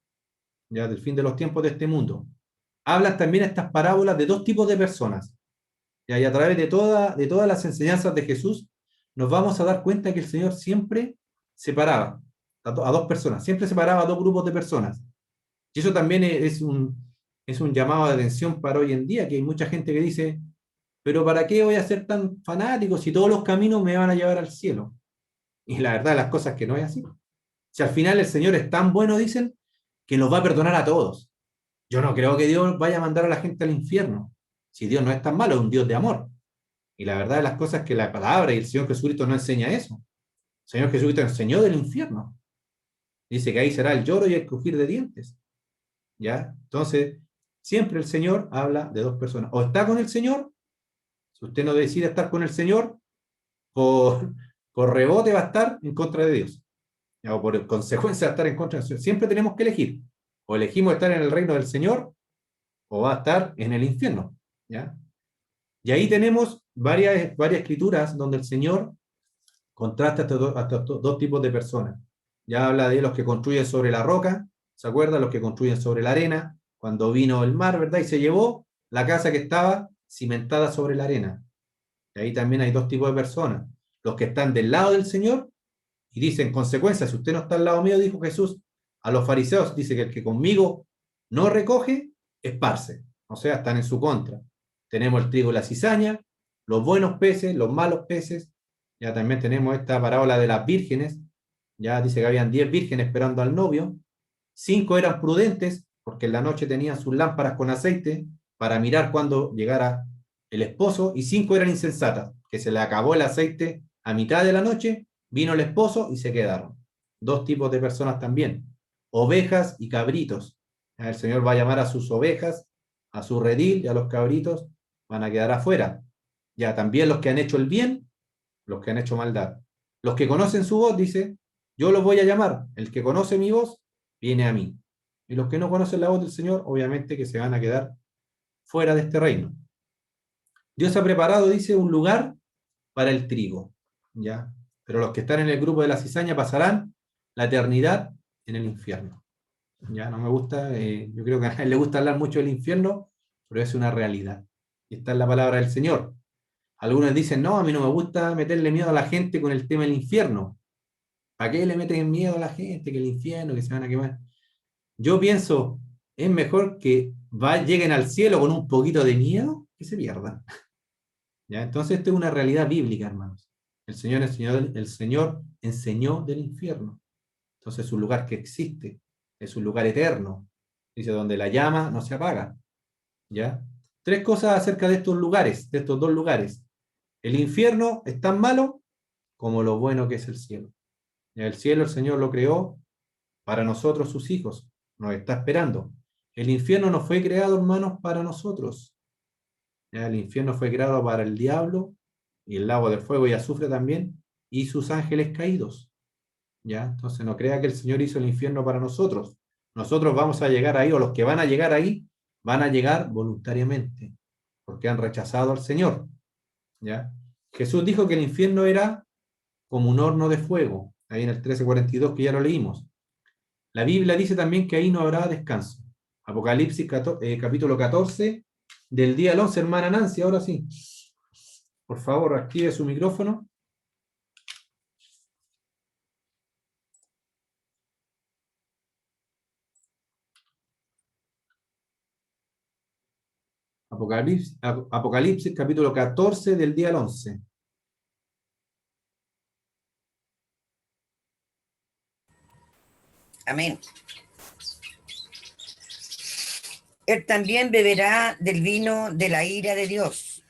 [SPEAKER 2] ¿ya? Del fin de los tiempos de este mundo. Hablan también estas parábolas de dos tipos de personas. ¿Ya? Y a través de todas las enseñanzas de Jesús, nos vamos a dar cuenta que el Señor siempre separaba a dos personas, siempre separaba a dos grupos de personas. Y eso también es un llamado de atención para hoy en día, que hay mucha gente que dice, pero ¿para qué voy a ser tan fanático si todos los caminos me van a llevar al cielo? Y la verdad de las cosas es que no es así. Si al final el Señor es tan bueno, dicen, que nos va a perdonar a todos. Yo no creo que Dios vaya a mandar a la gente al infierno. Si Dios no es tan malo, es un Dios de amor. Y la verdad de las cosas es que la palabra y el Señor Jesucristo no enseña eso. El Señor Jesucristo enseñó del infierno. Dice que ahí será el lloro y el crujir de dientes. ¿Ya? Entonces, siempre el Señor habla de dos personas. O está con el Señor, si usted no decide estar con el Señor, por rebote va a estar en contra de Dios. ¿Ya? O por consecuencia va a estar en contra de Dios. Siempre tenemos que elegir. O elegimos estar en el reino del Señor, o va a estar en el infierno. ¿Ya? Y ahí tenemos varias escrituras donde el Señor contrasta a estos dos tipos de personas. Ya habla de los que construyen sobre la roca, ¿se acuerdan? Los que construyen sobre la arena, cuando vino el mar, ¿verdad? Y se llevó la casa que estaba cimentada sobre la arena. Y ahí también hay dos tipos de personas. Los que están del lado del Señor y dicen, consecuencia, si usted no está al lado mío, dijo Jesús a los fariseos, dice que el que conmigo no recoge, esparce. O sea, están en su contra. Tenemos el trigo y la cizaña, los buenos peces, los malos peces. Ya también tenemos esta parábola de las vírgenes. Ya dice que habían 10 vírgenes esperando al novio. 5 eran prudentes, porque en la noche tenían sus lámparas con aceite para mirar cuando llegara el esposo. Y 5 eran insensatas, que se le acabó el aceite a mitad de la noche, vino el esposo y se quedaron. Dos tipos de personas también. Ovejas y cabritos. El Señor va a llamar a sus ovejas, a su redil, y a los cabritos van a quedar afuera. Ya también los que han hecho el bien, los que han hecho maldad. Los que conocen su voz, dice, yo los voy a llamar. El que conoce mi voz, viene a mí. Y los que no conocen la voz del Señor, obviamente que se van a quedar fuera de este reino. Dios ha preparado, dice, un lugar para el trigo. ¿Ya? Pero los que están en el grupo de la cizaña pasarán la eternidad en el infierno. Ya no me gusta, yo creo que a él le gusta hablar mucho del infierno, pero es una realidad. Y está en la palabra del Señor. Algunos dicen, no, a mí no me gusta meterle miedo a la gente con el tema del infierno. ¿Para qué le meten miedo a la gente que el infierno, que se van a quemar? Yo pienso, es mejor que lleguen al cielo con un poquito de miedo que se pierdan. ¿Ya? Entonces esto es una realidad bíblica, hermanos. El Señor enseñó del infierno. Entonces es un lugar que existe, es un lugar eterno. Dice, donde la llama no se apaga. ¿Ya? 3 cosas acerca de estos lugares, de estos 2 lugares. El infierno es tan malo como lo bueno que es el cielo. ¿Ya? El cielo el Señor lo creó para nosotros, sus hijos. Nos está esperando. El infierno no fue creado, hermanos, para nosotros. ¿Ya? El infierno fue creado para el diablo, y el lago de fuego y azufre también, y sus ángeles caídos. ¿Ya? Entonces no crea que el Señor hizo el infierno para nosotros. Nosotros vamos a llegar ahí, o los que van a llegar ahí, van a llegar voluntariamente, porque han rechazado al Señor. ¿Ya? Jesús dijo que el infierno era como un horno de fuego, ahí en el 13:42, que ya lo leímos. La Biblia dice también que ahí no habrá descanso. Apocalipsis capítulo 14, del día al 11, hermana Nancy, ahora sí. Por favor, active su micrófono. Apocalipsis capítulo 14, del día al 11.
[SPEAKER 13] Amén. Él también beberá del vino de la ira de Dios,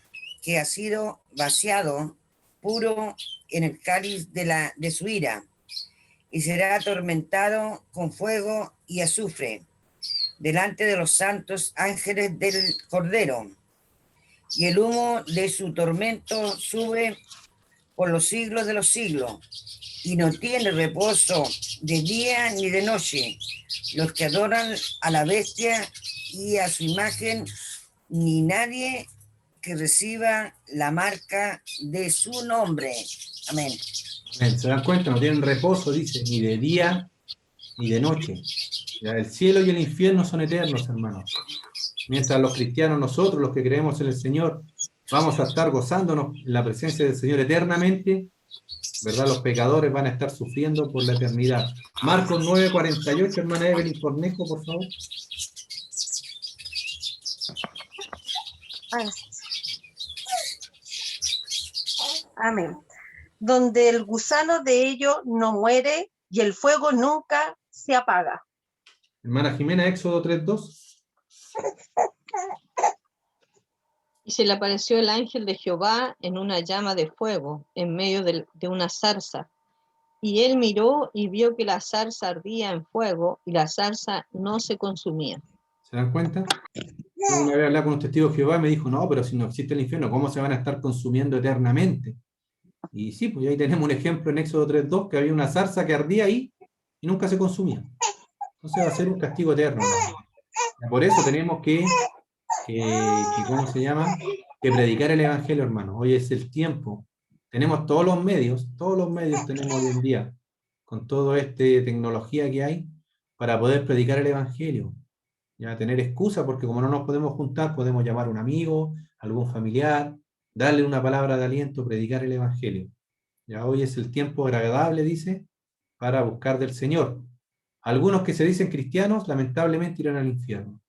[SPEAKER 13] que ha sido vaciado puro en el cáliz de su ira, y será atormentado con fuego y azufre delante de los santos ángeles del Cordero, y el humo de su tormento sube por los siglos de los siglos, y no tiene reposo de día ni de noche los que adoran a la bestia y a su imagen, ni nadie que reciba la marca de su nombre. Amén.
[SPEAKER 2] Amén. ¿Se dan cuenta? No tienen reposo, dice, ni de día ni de noche. Ya, el cielo y el infierno son eternos, hermanos. Mientras los cristianos, nosotros, los que creemos en el Señor, vamos a estar gozándonos en la presencia del Señor eternamente, ¿verdad? Los pecadores van a estar sufriendo por la eternidad. Marcos 9:48, hermana Evelyn Cornejo, por favor.
[SPEAKER 14] Amén. Donde el gusano de ellos no muere y el fuego nunca se apaga.
[SPEAKER 2] Hermana Jimena, Éxodo 3:2.
[SPEAKER 1] Y se le apareció el ángel de Jehová en una llama de fuego, en medio de una zarza. Y él miró y vio que la zarza ardía en fuego, y la zarza no se consumía.
[SPEAKER 2] ¿Se dan cuenta? Yo una vez hablaba con un testigo de Jehová y me dijo, no, pero si no existe el infierno, ¿cómo se van a estar consumiendo eternamente? Y sí, pues ahí tenemos un ejemplo en Éxodo 3:2, que había una zarza que ardía ahí y nunca se consumía. Entonces va a ser un castigo eterno, ¿no? Por eso tenemos que ¿cómo se llama? Que predicar el Evangelio, hermano. Hoy es el tiempo. Tenemos todos los medios tenemos hoy en día, con toda esta tecnología que hay, para poder predicar el Evangelio. Ya tener excusa, porque como no nos podemos juntar, podemos llamar a un amigo, algún familiar, darle una palabra de aliento, predicar el Evangelio. Ya hoy es el tiempo agradable, dice, para buscar del Señor. Algunos que se dicen cristianos, lamentablemente irán al infierno.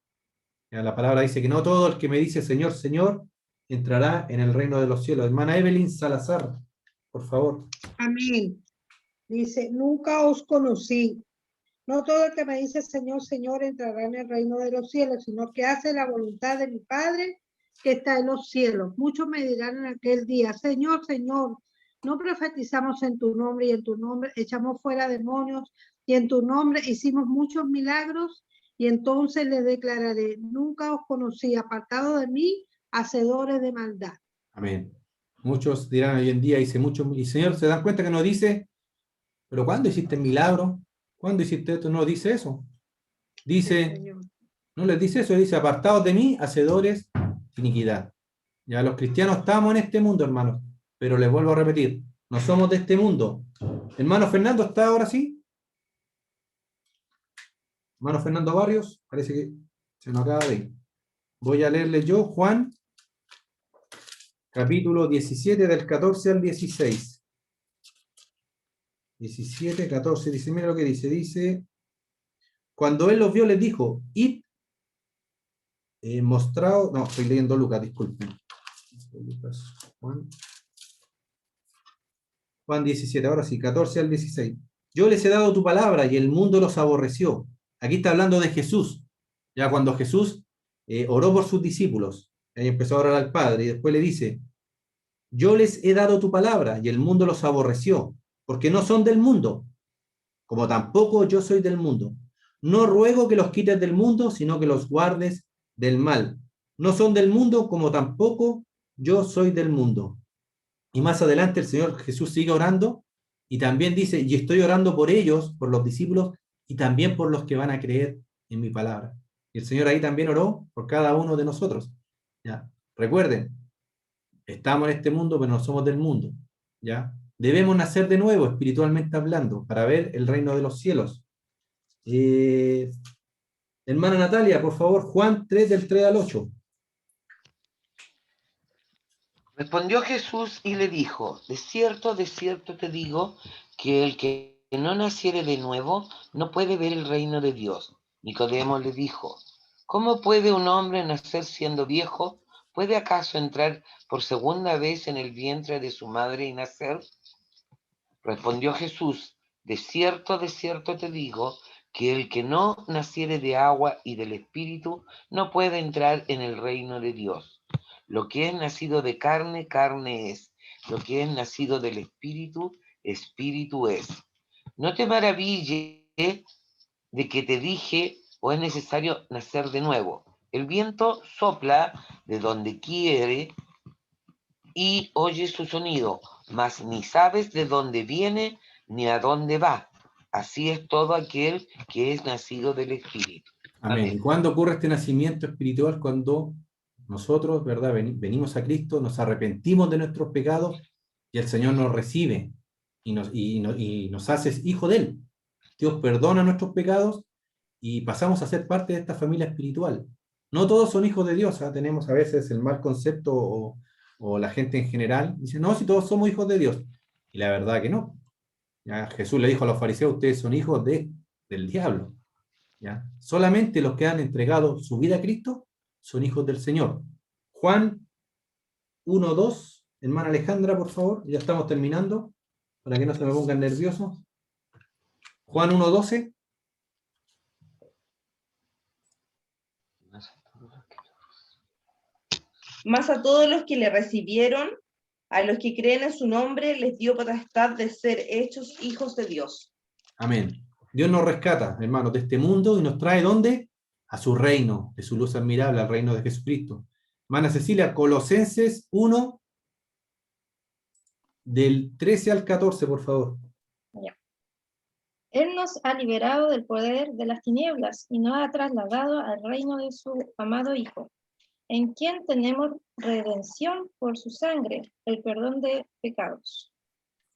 [SPEAKER 2] Ya, la palabra dice que no todo el que me dice Señor, Señor, entrará en el reino de los cielos. Hermana Evelyn Salazar, por favor.
[SPEAKER 3] Amén. Dice, nunca os conocí. No todo el que me dice Señor, Señor, entrará en el reino de los cielos, sino que hace la voluntad de mi Padre que está en los cielos. Muchos me dirán en aquel día, Señor, Señor, no profetizamos en tu nombre, y en tu nombre echamos fuera demonios, y en tu nombre hicimos muchos milagros. Y entonces les declararé, nunca os conocí, apartado de mí, hacedores de maldad.
[SPEAKER 2] Amén. Muchos dirán hoy en día, dice muchos, y Señor, ¿se dan cuenta que no dice, pero cuándo hiciste el milagro? ¿Cuándo hiciste esto? No dice eso. Dice, no les dice eso, dice, apartados de mí, hacedores de iniquidad. Ya los cristianos estamos en este mundo, hermanos, pero les vuelvo a repetir, no somos de este mundo. Hermano Fernando, ¿está ahora sí? Hermano Fernando Barrios, parece que se nos acaba de ir. Voy a leerle yo Juan, capítulo 17, del 14 al 16. 17, 14, dice, mira lo que dice. Dice, cuando él los vio, les dijo, id, mostrado, no, estoy leyendo Lucas, disculpen. Juan 17, ahora sí, 14 al 16. Yo les he dado tu palabra y el mundo los aborreció. Aquí está hablando de Jesús. Ya cuando Jesús oró por sus discípulos, ahí empezó a orar al Padre y después le dice, yo les he dado tu palabra y el mundo los aborreció, porque no son del mundo, como tampoco yo soy del mundo. No ruego que los quites del mundo, sino que los guardes del mal. No son del mundo, como tampoco yo soy del mundo. Y más adelante el Señor Jesús sigue orando y también dice, y estoy orando por ellos, por los discípulos, y también por los que van a creer en mi palabra. Y el Señor ahí también oró por cada uno de nosotros. ¿Ya? Recuerden, estamos en este mundo, pero no somos del mundo. ¿Ya? Debemos nacer de nuevo, espiritualmente hablando, para ver el reino de los cielos. Hermana Natalia, por favor, Juan 3, del 3 al 8.
[SPEAKER 5] Respondió Jesús y le dijo, de cierto te digo, que el que no naciere de nuevo no puede ver el reino de Dios. Nicodemo le dijo, ¿cómo puede un hombre nacer siendo viejo? ¿Puede acaso entrar por segunda vez en el vientre de su madre y nacer? Respondió Jesús, de cierto te digo, que el que no naciere de agua y del Espíritu no puede entrar en el reino de Dios. Lo que es nacido de carne, carne es. Lo que es nacido del Espíritu, Espíritu es. No te maravilles de que te dije, o es necesario nacer de nuevo. El viento sopla de donde quiere y oyes su sonido, mas ni sabes de dónde viene ni a dónde va. Así es todo aquel que es nacido del Espíritu.
[SPEAKER 2] Amén. ¿Y cuándo ocurre este nacimiento espiritual? Cuando nosotros, ¿verdad? Venimos a Cristo, nos arrepentimos de nuestros pecados y el Señor nos recibe y nos hace hijo de Él. Dios perdona nuestros pecados y pasamos a ser parte de esta familia espiritual. No todos son hijos de Dios, ¿eh? Tenemos a veces el mal concepto o la gente en general dice, no, si todos somos hijos de Dios. Y la verdad que no. ¿Ya? Jesús le dijo a los fariseos, ustedes son hijos del diablo. ¿Ya? Solamente los que han entregado su vida a Cristo son hijos del Señor. Juan 1:2, hermana Alejandra, por favor, ya estamos terminando, para que no se me pongan nerviosos. Juan 1:12.
[SPEAKER 6] Mas a todos los que le recibieron, a los que creen en su nombre, les dio potestad de ser hechos hijos de Dios.
[SPEAKER 2] Amén. Dios nos rescata, hermanos, de este mundo y nos trae, ¿dónde? A su reino, de su luz admirable, al reino de Jesucristo. Hermana Cecilia, Colosenses 1, del 13 al 14, por favor.
[SPEAKER 7] Ya. Él nos ha liberado del poder de las tinieblas y nos ha trasladado al reino de su amado Hijo, en quien tenemos redención por su sangre, el perdón de pecados.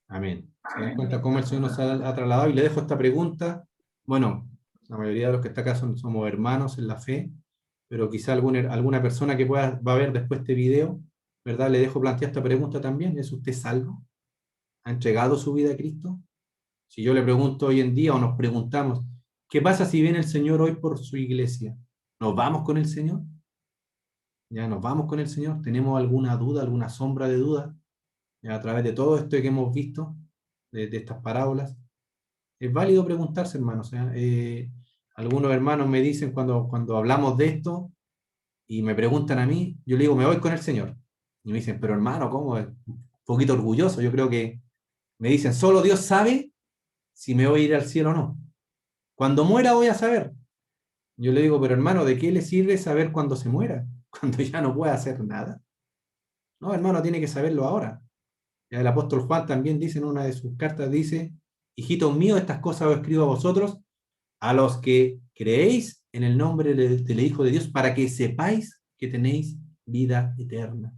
[SPEAKER 2] Amén. ¿Se dan cuenta cómo el Señor nos ha trasladado? Y le dejo esta pregunta. Bueno, la mayoría de los que están acá somos hermanos en la fe, pero quizá alguna persona que va a ver después este video, ¿verdad? Le dejo plantear esta pregunta también. ¿Es usted salvo? ¿Ha entregado su vida a Cristo? Si yo le pregunto hoy en día, o nos preguntamos, ¿qué pasa si viene el Señor hoy por su iglesia? ¿Nos vamos con el Señor? ¿Ya nos vamos con el Señor? ¿Tenemos alguna duda, alguna sombra de duda? ¿Ya? A través de todo esto que hemos visto, de estas parábolas, es válido preguntarse, hermanos. Algunos hermanos me dicen cuando hablamos de esto, y me preguntan a mí, yo le digo, me voy con el Señor. Y me dicen, pero hermano, ¿cómo? Es un poquito orgulloso. Yo creo que me dicen, solo Dios sabe si me voy a ir al cielo o no. Cuando muera voy a saber. Yo le digo, pero hermano, ¿de qué le sirve saber cuando se muera? Cuando ya no pueda hacer nada. No, hermano, tiene que saberlo ahora. Ya el apóstol Juan también dice en una de sus cartas, dice, hijitos míos, estas cosas os escribo a vosotros, a los que creéis en el nombre del Hijo de Dios, para que sepáis que tenéis vida eterna.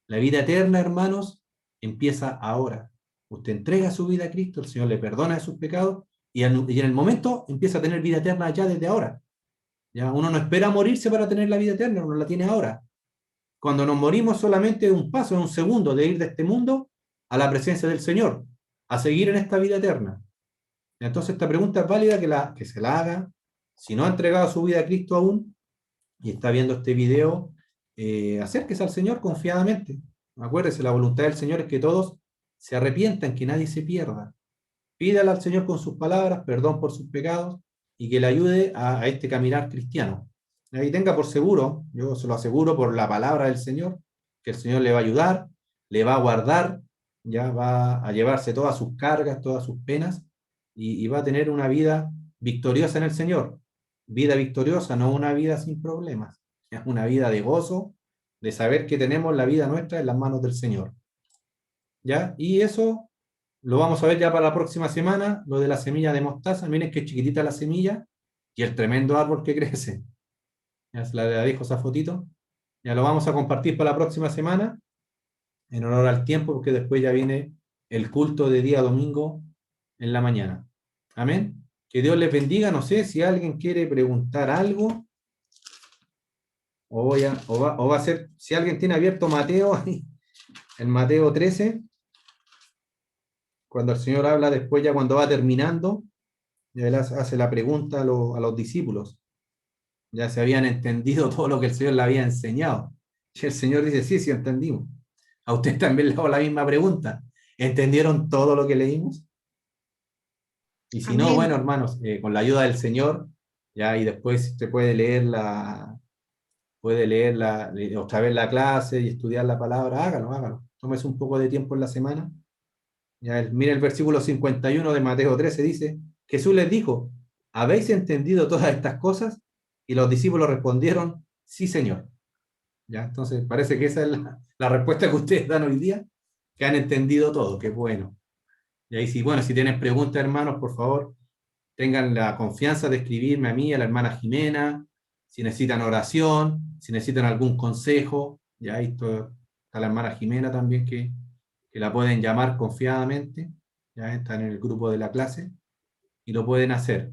[SPEAKER 2] La vida eterna, hermanos, empieza ahora. Usted entrega su vida a Cristo, el Señor le perdona de sus pecados, y en el momento empieza a tener vida eterna ya desde ahora. Ya uno no espera morirse para tener la vida eterna, uno la tiene ahora. Cuando nos morimos solamente es un paso, es un segundo de ir de este mundo a la presencia del Señor, a seguir en esta vida eterna. Entonces esta pregunta es válida que se la haga. Si no ha entregado su vida a Cristo aún y está viendo este video, acérquese al Señor confiadamente. Acuérdese, la voluntad del Señor es que todos se arrepientan, que nadie se pierda. Pídale al Señor con sus palabras, perdón por sus pecados, y que le ayude a este caminar cristiano. Y tenga por seguro, yo se lo aseguro por la palabra del Señor, que el Señor le va a ayudar, le va a guardar, ya va a llevarse todas sus cargas, todas sus penas, y va a tener una vida victoriosa en el Señor. Vida victoriosa, no una vida sin problemas. Es una vida de gozo, de saber que tenemos la vida nuestra en las manos del Señor. ¿Ya? Y eso lo vamos a ver ya para la próxima semana, lo de la semilla de mostaza. Miren qué chiquitita la semilla y el tremendo árbol que crece. Ya se la dejo esa fotito. Ya lo vamos a compartir para la próxima semana, en honor al tiempo, porque después ya viene el culto de día domingo en la mañana. Amén. Que Dios les bendiga. No sé si alguien quiere preguntar algo. O va a ser, si alguien tiene abierto Mateo, el Mateo 13, cuando el Señor habla después, ya cuando va terminando, ya Él hace la pregunta a los discípulos. Ya se habían entendido todo lo que el Señor le había enseñado. Y el Señor dice, sí, sí, entendimos. A usted también le hago la misma pregunta. ¿Entendieron todo lo que leímos? Y si no,
[SPEAKER 1] Amén.
[SPEAKER 2] bueno, hermanos, con la ayuda del Señor, ya, y después usted puede leer otra vez la clase y estudiar la palabra, hágalo. Tómese un poco de tiempo en la semana. Ya, mira el versículo 51 de Mateo 13, dice, Jesús les dijo, ¿habéis entendido todas estas cosas? Y los discípulos respondieron, sí, Señor. Ya, entonces parece que esa es la respuesta que ustedes dan hoy día, que han entendido todo, que bueno. Y ahí sí, bueno, si tienen preguntas, hermanos, por favor, tengan la confianza de escribirme a mí, a la hermana Jimena, si necesitan oración, si necesitan algún consejo, ya ahí está la hermana Jimena también, que la pueden llamar confiadamente, ya está en el grupo de la clase, y lo pueden hacer.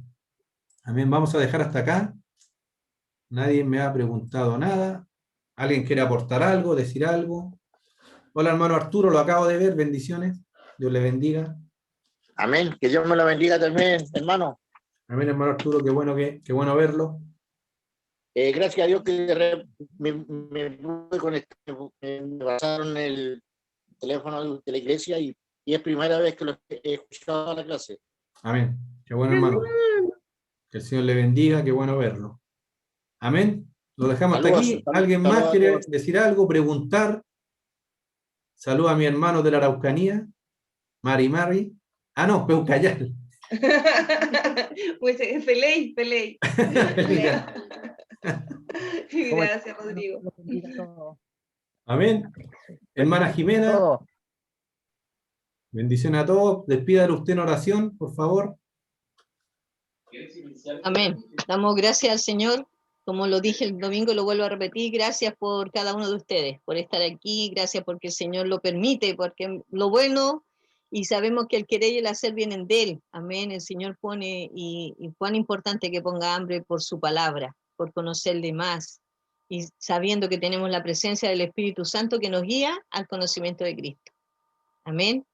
[SPEAKER 2] Amén, vamos a dejar hasta acá. Nadie me ha preguntado nada. ¿Alguien quiere aportar algo, decir algo? Hola, hermano Arturo, lo acabo de ver, bendiciones. Dios le bendiga.
[SPEAKER 8] Amén. Que Dios me lo bendiga también, hermano.
[SPEAKER 2] Amén, hermano Arturo, qué bueno verlo.
[SPEAKER 8] Gracias a Dios que me pude conectar, me pasaron el teléfono de la iglesia y es primera vez que lo he escuchado en la clase.
[SPEAKER 2] Amén. Qué bueno, hermano. Que el Señor le bendiga, qué bueno verlo. Amén. Lo dejamos hasta aquí. ¿Alguien más quiere decir algo, preguntar? Saluda a mi hermano de la Araucanía, Mari. Ah, no, Peucayal.
[SPEAKER 6] Pues Peley. Gracias, Rodrigo.
[SPEAKER 2] Amén. Hermana Jimena. Bendición a todos. Despídalo usted en oración, por favor.
[SPEAKER 1] Amén. Damos gracias al Señor. Como lo dije el domingo, lo vuelvo a repetir. Gracias por cada uno de ustedes, por estar aquí. Gracias porque el Señor lo permite, porque lo bueno, y sabemos que el querer y el hacer vienen de Él. Amén. El Señor pone, y cuán importante que ponga hambre por su palabra, por conocerle más, y sabiendo que tenemos la presencia del Espíritu Santo que nos guía al conocimiento de Cristo. Amén.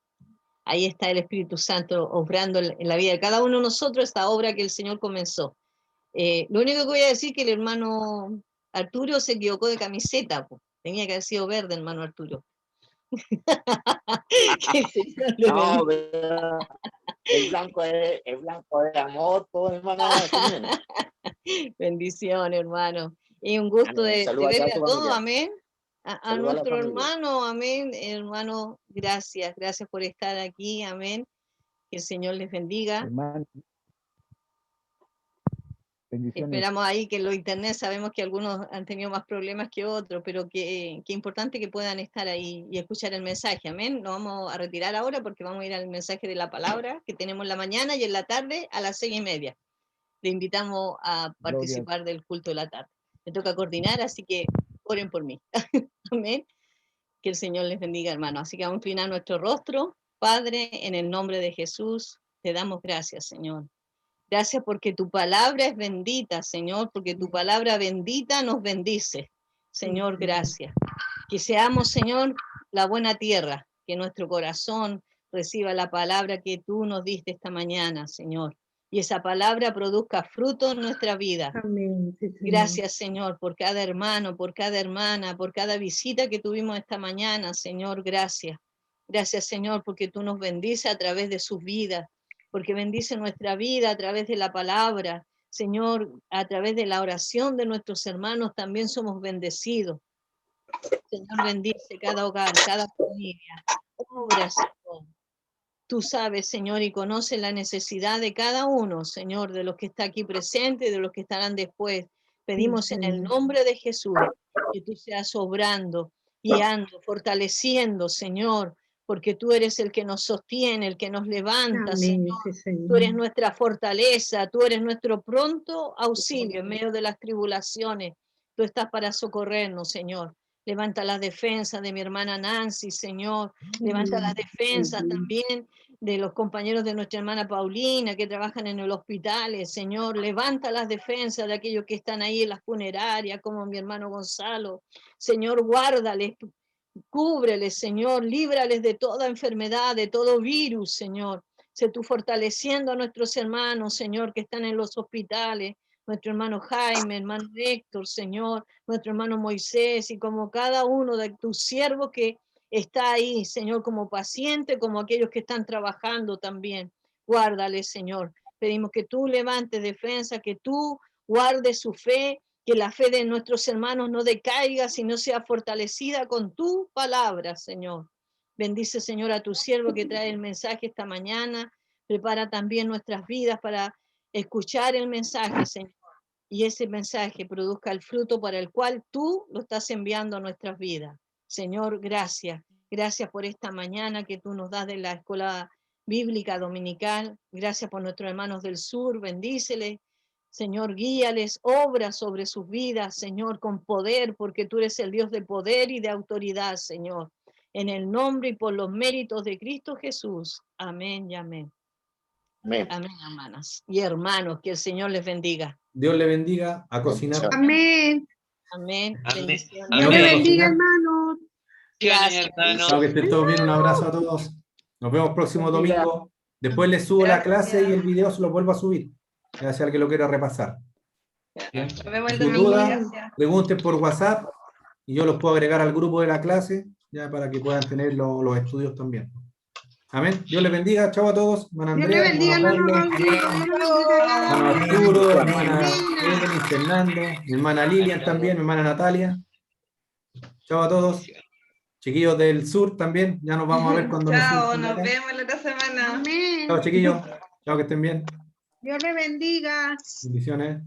[SPEAKER 1] Ahí está el Espíritu Santo obrando en la vida de cada uno de nosotros, esta obra que el Señor comenzó. Lo único que voy a decir es que el hermano Arturo se equivocó de camiseta, pues. Tenía que haber sido verde, hermano Arturo.
[SPEAKER 8] No, el blanco es amor, todo, hermano.
[SPEAKER 1] Bendición, hermano. Y un gusto de verle a todos, amén. A nuestro hermano, amén. Hermano, gracias por estar aquí, amén. Que el Señor les bendiga.
[SPEAKER 15] Hermano. Bendiciones.
[SPEAKER 1] Esperamos ahí que en los internet sabemos que algunos han tenido más problemas que otros, pero que importante que puedan estar ahí y escuchar el mensaje, amén. Nos vamos a retirar ahora porque vamos a ir al mensaje de la palabra que tenemos en la mañana y en la tarde a las 6:30. Le invitamos a participar del culto de la tarde. Me toca coordinar, así que oren por mí. Amén. Que el Señor les bendiga, hermano. Así que vamos a inclinar nuestro rostro. Padre, en el nombre de Jesús, te damos gracias, Señor. Gracias porque tu palabra es bendita, Señor, porque tu palabra bendita nos bendice. Señor, gracias. Que seamos, Señor, la buena tierra, que nuestro corazón reciba la palabra que tú nos diste esta mañana, Señor. Y esa palabra produzca fruto en nuestra vida.
[SPEAKER 3] Amén. Sí, Señor.
[SPEAKER 1] Gracias, Señor, por cada hermano, por cada hermana, por cada visita que tuvimos esta mañana, Señor, gracias. Gracias, Señor, porque tú nos bendices a través de sus vidas, porque bendice nuestra vida a través de la palabra. Señor, a través de la oración de nuestros hermanos también somos bendecidos. Señor, bendice cada hogar, cada familia. Obra, Señor. Tú sabes, Señor, y conoces la necesidad de cada uno, Señor, de los que está aquí presente y de los que estarán después. Pedimos en el nombre de Jesús que tú seas obrando, guiando, fortaleciendo, Señor, porque tú eres el que nos sostiene, el que nos levanta,
[SPEAKER 3] Amén,
[SPEAKER 1] Señor.
[SPEAKER 3] sí, Señor.
[SPEAKER 1] Tú eres nuestra fortaleza, tú eres nuestro pronto auxilio en medio de las tribulaciones. Tú estás para socorrernos, Señor. Levanta las defensas de mi hermana Nancy, Señor. Levanta las defensas también de los compañeros de nuestra hermana Paulina que trabajan en el hospital, Señor. Levanta las defensas de aquellos que están ahí en las funerarias, como mi hermano Gonzalo. Señor, guárdales, cúbreles, Señor. Líbrales de toda enfermedad, de todo virus, Señor. Sé tú fortaleciendo a nuestros hermanos, Señor, que están en los hospitales. Nuestro hermano Jaime, hermano Héctor, Señor, nuestro hermano Moisés, y como cada uno de tus siervos que está ahí, Señor, como paciente, como aquellos que están trabajando también. Guárdales, Señor. Pedimos que tú levantes defensa, que tú guardes su fe, que la fe de nuestros hermanos no decaiga, sino sea fortalecida con tu palabra, Señor. Bendice, Señor, a tu siervo que trae el mensaje esta mañana. Prepara también nuestras vidas para escuchar el mensaje, Señor, y ese mensaje produzca el fruto para el cual tú lo estás enviando a nuestras vidas. Señor, gracias. Gracias por esta mañana que tú nos das de la escuela bíblica dominical. Gracias por nuestros hermanos del sur. Bendíceles. Señor, guíales, obra sobre sus vidas, Señor, con poder, porque tú eres el Dios de poder y de autoridad, Señor. En el nombre y por los méritos de Cristo Jesús. Amén y amén.
[SPEAKER 8] Amén.
[SPEAKER 1] Amén, hermanas y hermanos, que el Señor les bendiga.
[SPEAKER 2] Dios le bendiga, a cocinar.
[SPEAKER 3] Amén.
[SPEAKER 1] Amén.
[SPEAKER 5] Amén.
[SPEAKER 1] Bendiciones.
[SPEAKER 3] Dios le bendiga, hermano.
[SPEAKER 1] Gracias.
[SPEAKER 2] Espero que estén todos bien. Un abrazo a todos. Nos vemos próximo domingo. Después les subo la clase y el video se lo vuelvo a subir. Ya sea el que lo quiera repasar. ¿Bien?
[SPEAKER 6] Nos vemos el
[SPEAKER 2] Sin
[SPEAKER 6] domingo,
[SPEAKER 2] duda,
[SPEAKER 6] gracias.
[SPEAKER 2] pregunten por WhatsApp y yo los puedo agregar al grupo de la clase ya para que puedan tener los estudios también. Amén. Dios les bendiga. Chao a todos. Hermana
[SPEAKER 3] Dios le
[SPEAKER 2] Andrea,
[SPEAKER 3] bendiga, hermano
[SPEAKER 2] hermano
[SPEAKER 3] Raúl. Dios le bendiga a cada
[SPEAKER 2] hermano
[SPEAKER 3] uno.
[SPEAKER 2] Arturo, hermana Evelyn, Fernando, mi hermana Lilian también, mi hermana Natalia. Chao a todos. Chiquillos del sur también. Ya nos vamos a ver cuando
[SPEAKER 6] Chao,
[SPEAKER 2] nos
[SPEAKER 6] nos
[SPEAKER 2] acá.
[SPEAKER 6] vemos la otra semana.
[SPEAKER 3] Amén.
[SPEAKER 2] Chao, chiquillos. Chao, que estén bien.
[SPEAKER 3] Dios le bendiga.
[SPEAKER 2] Bendiciones.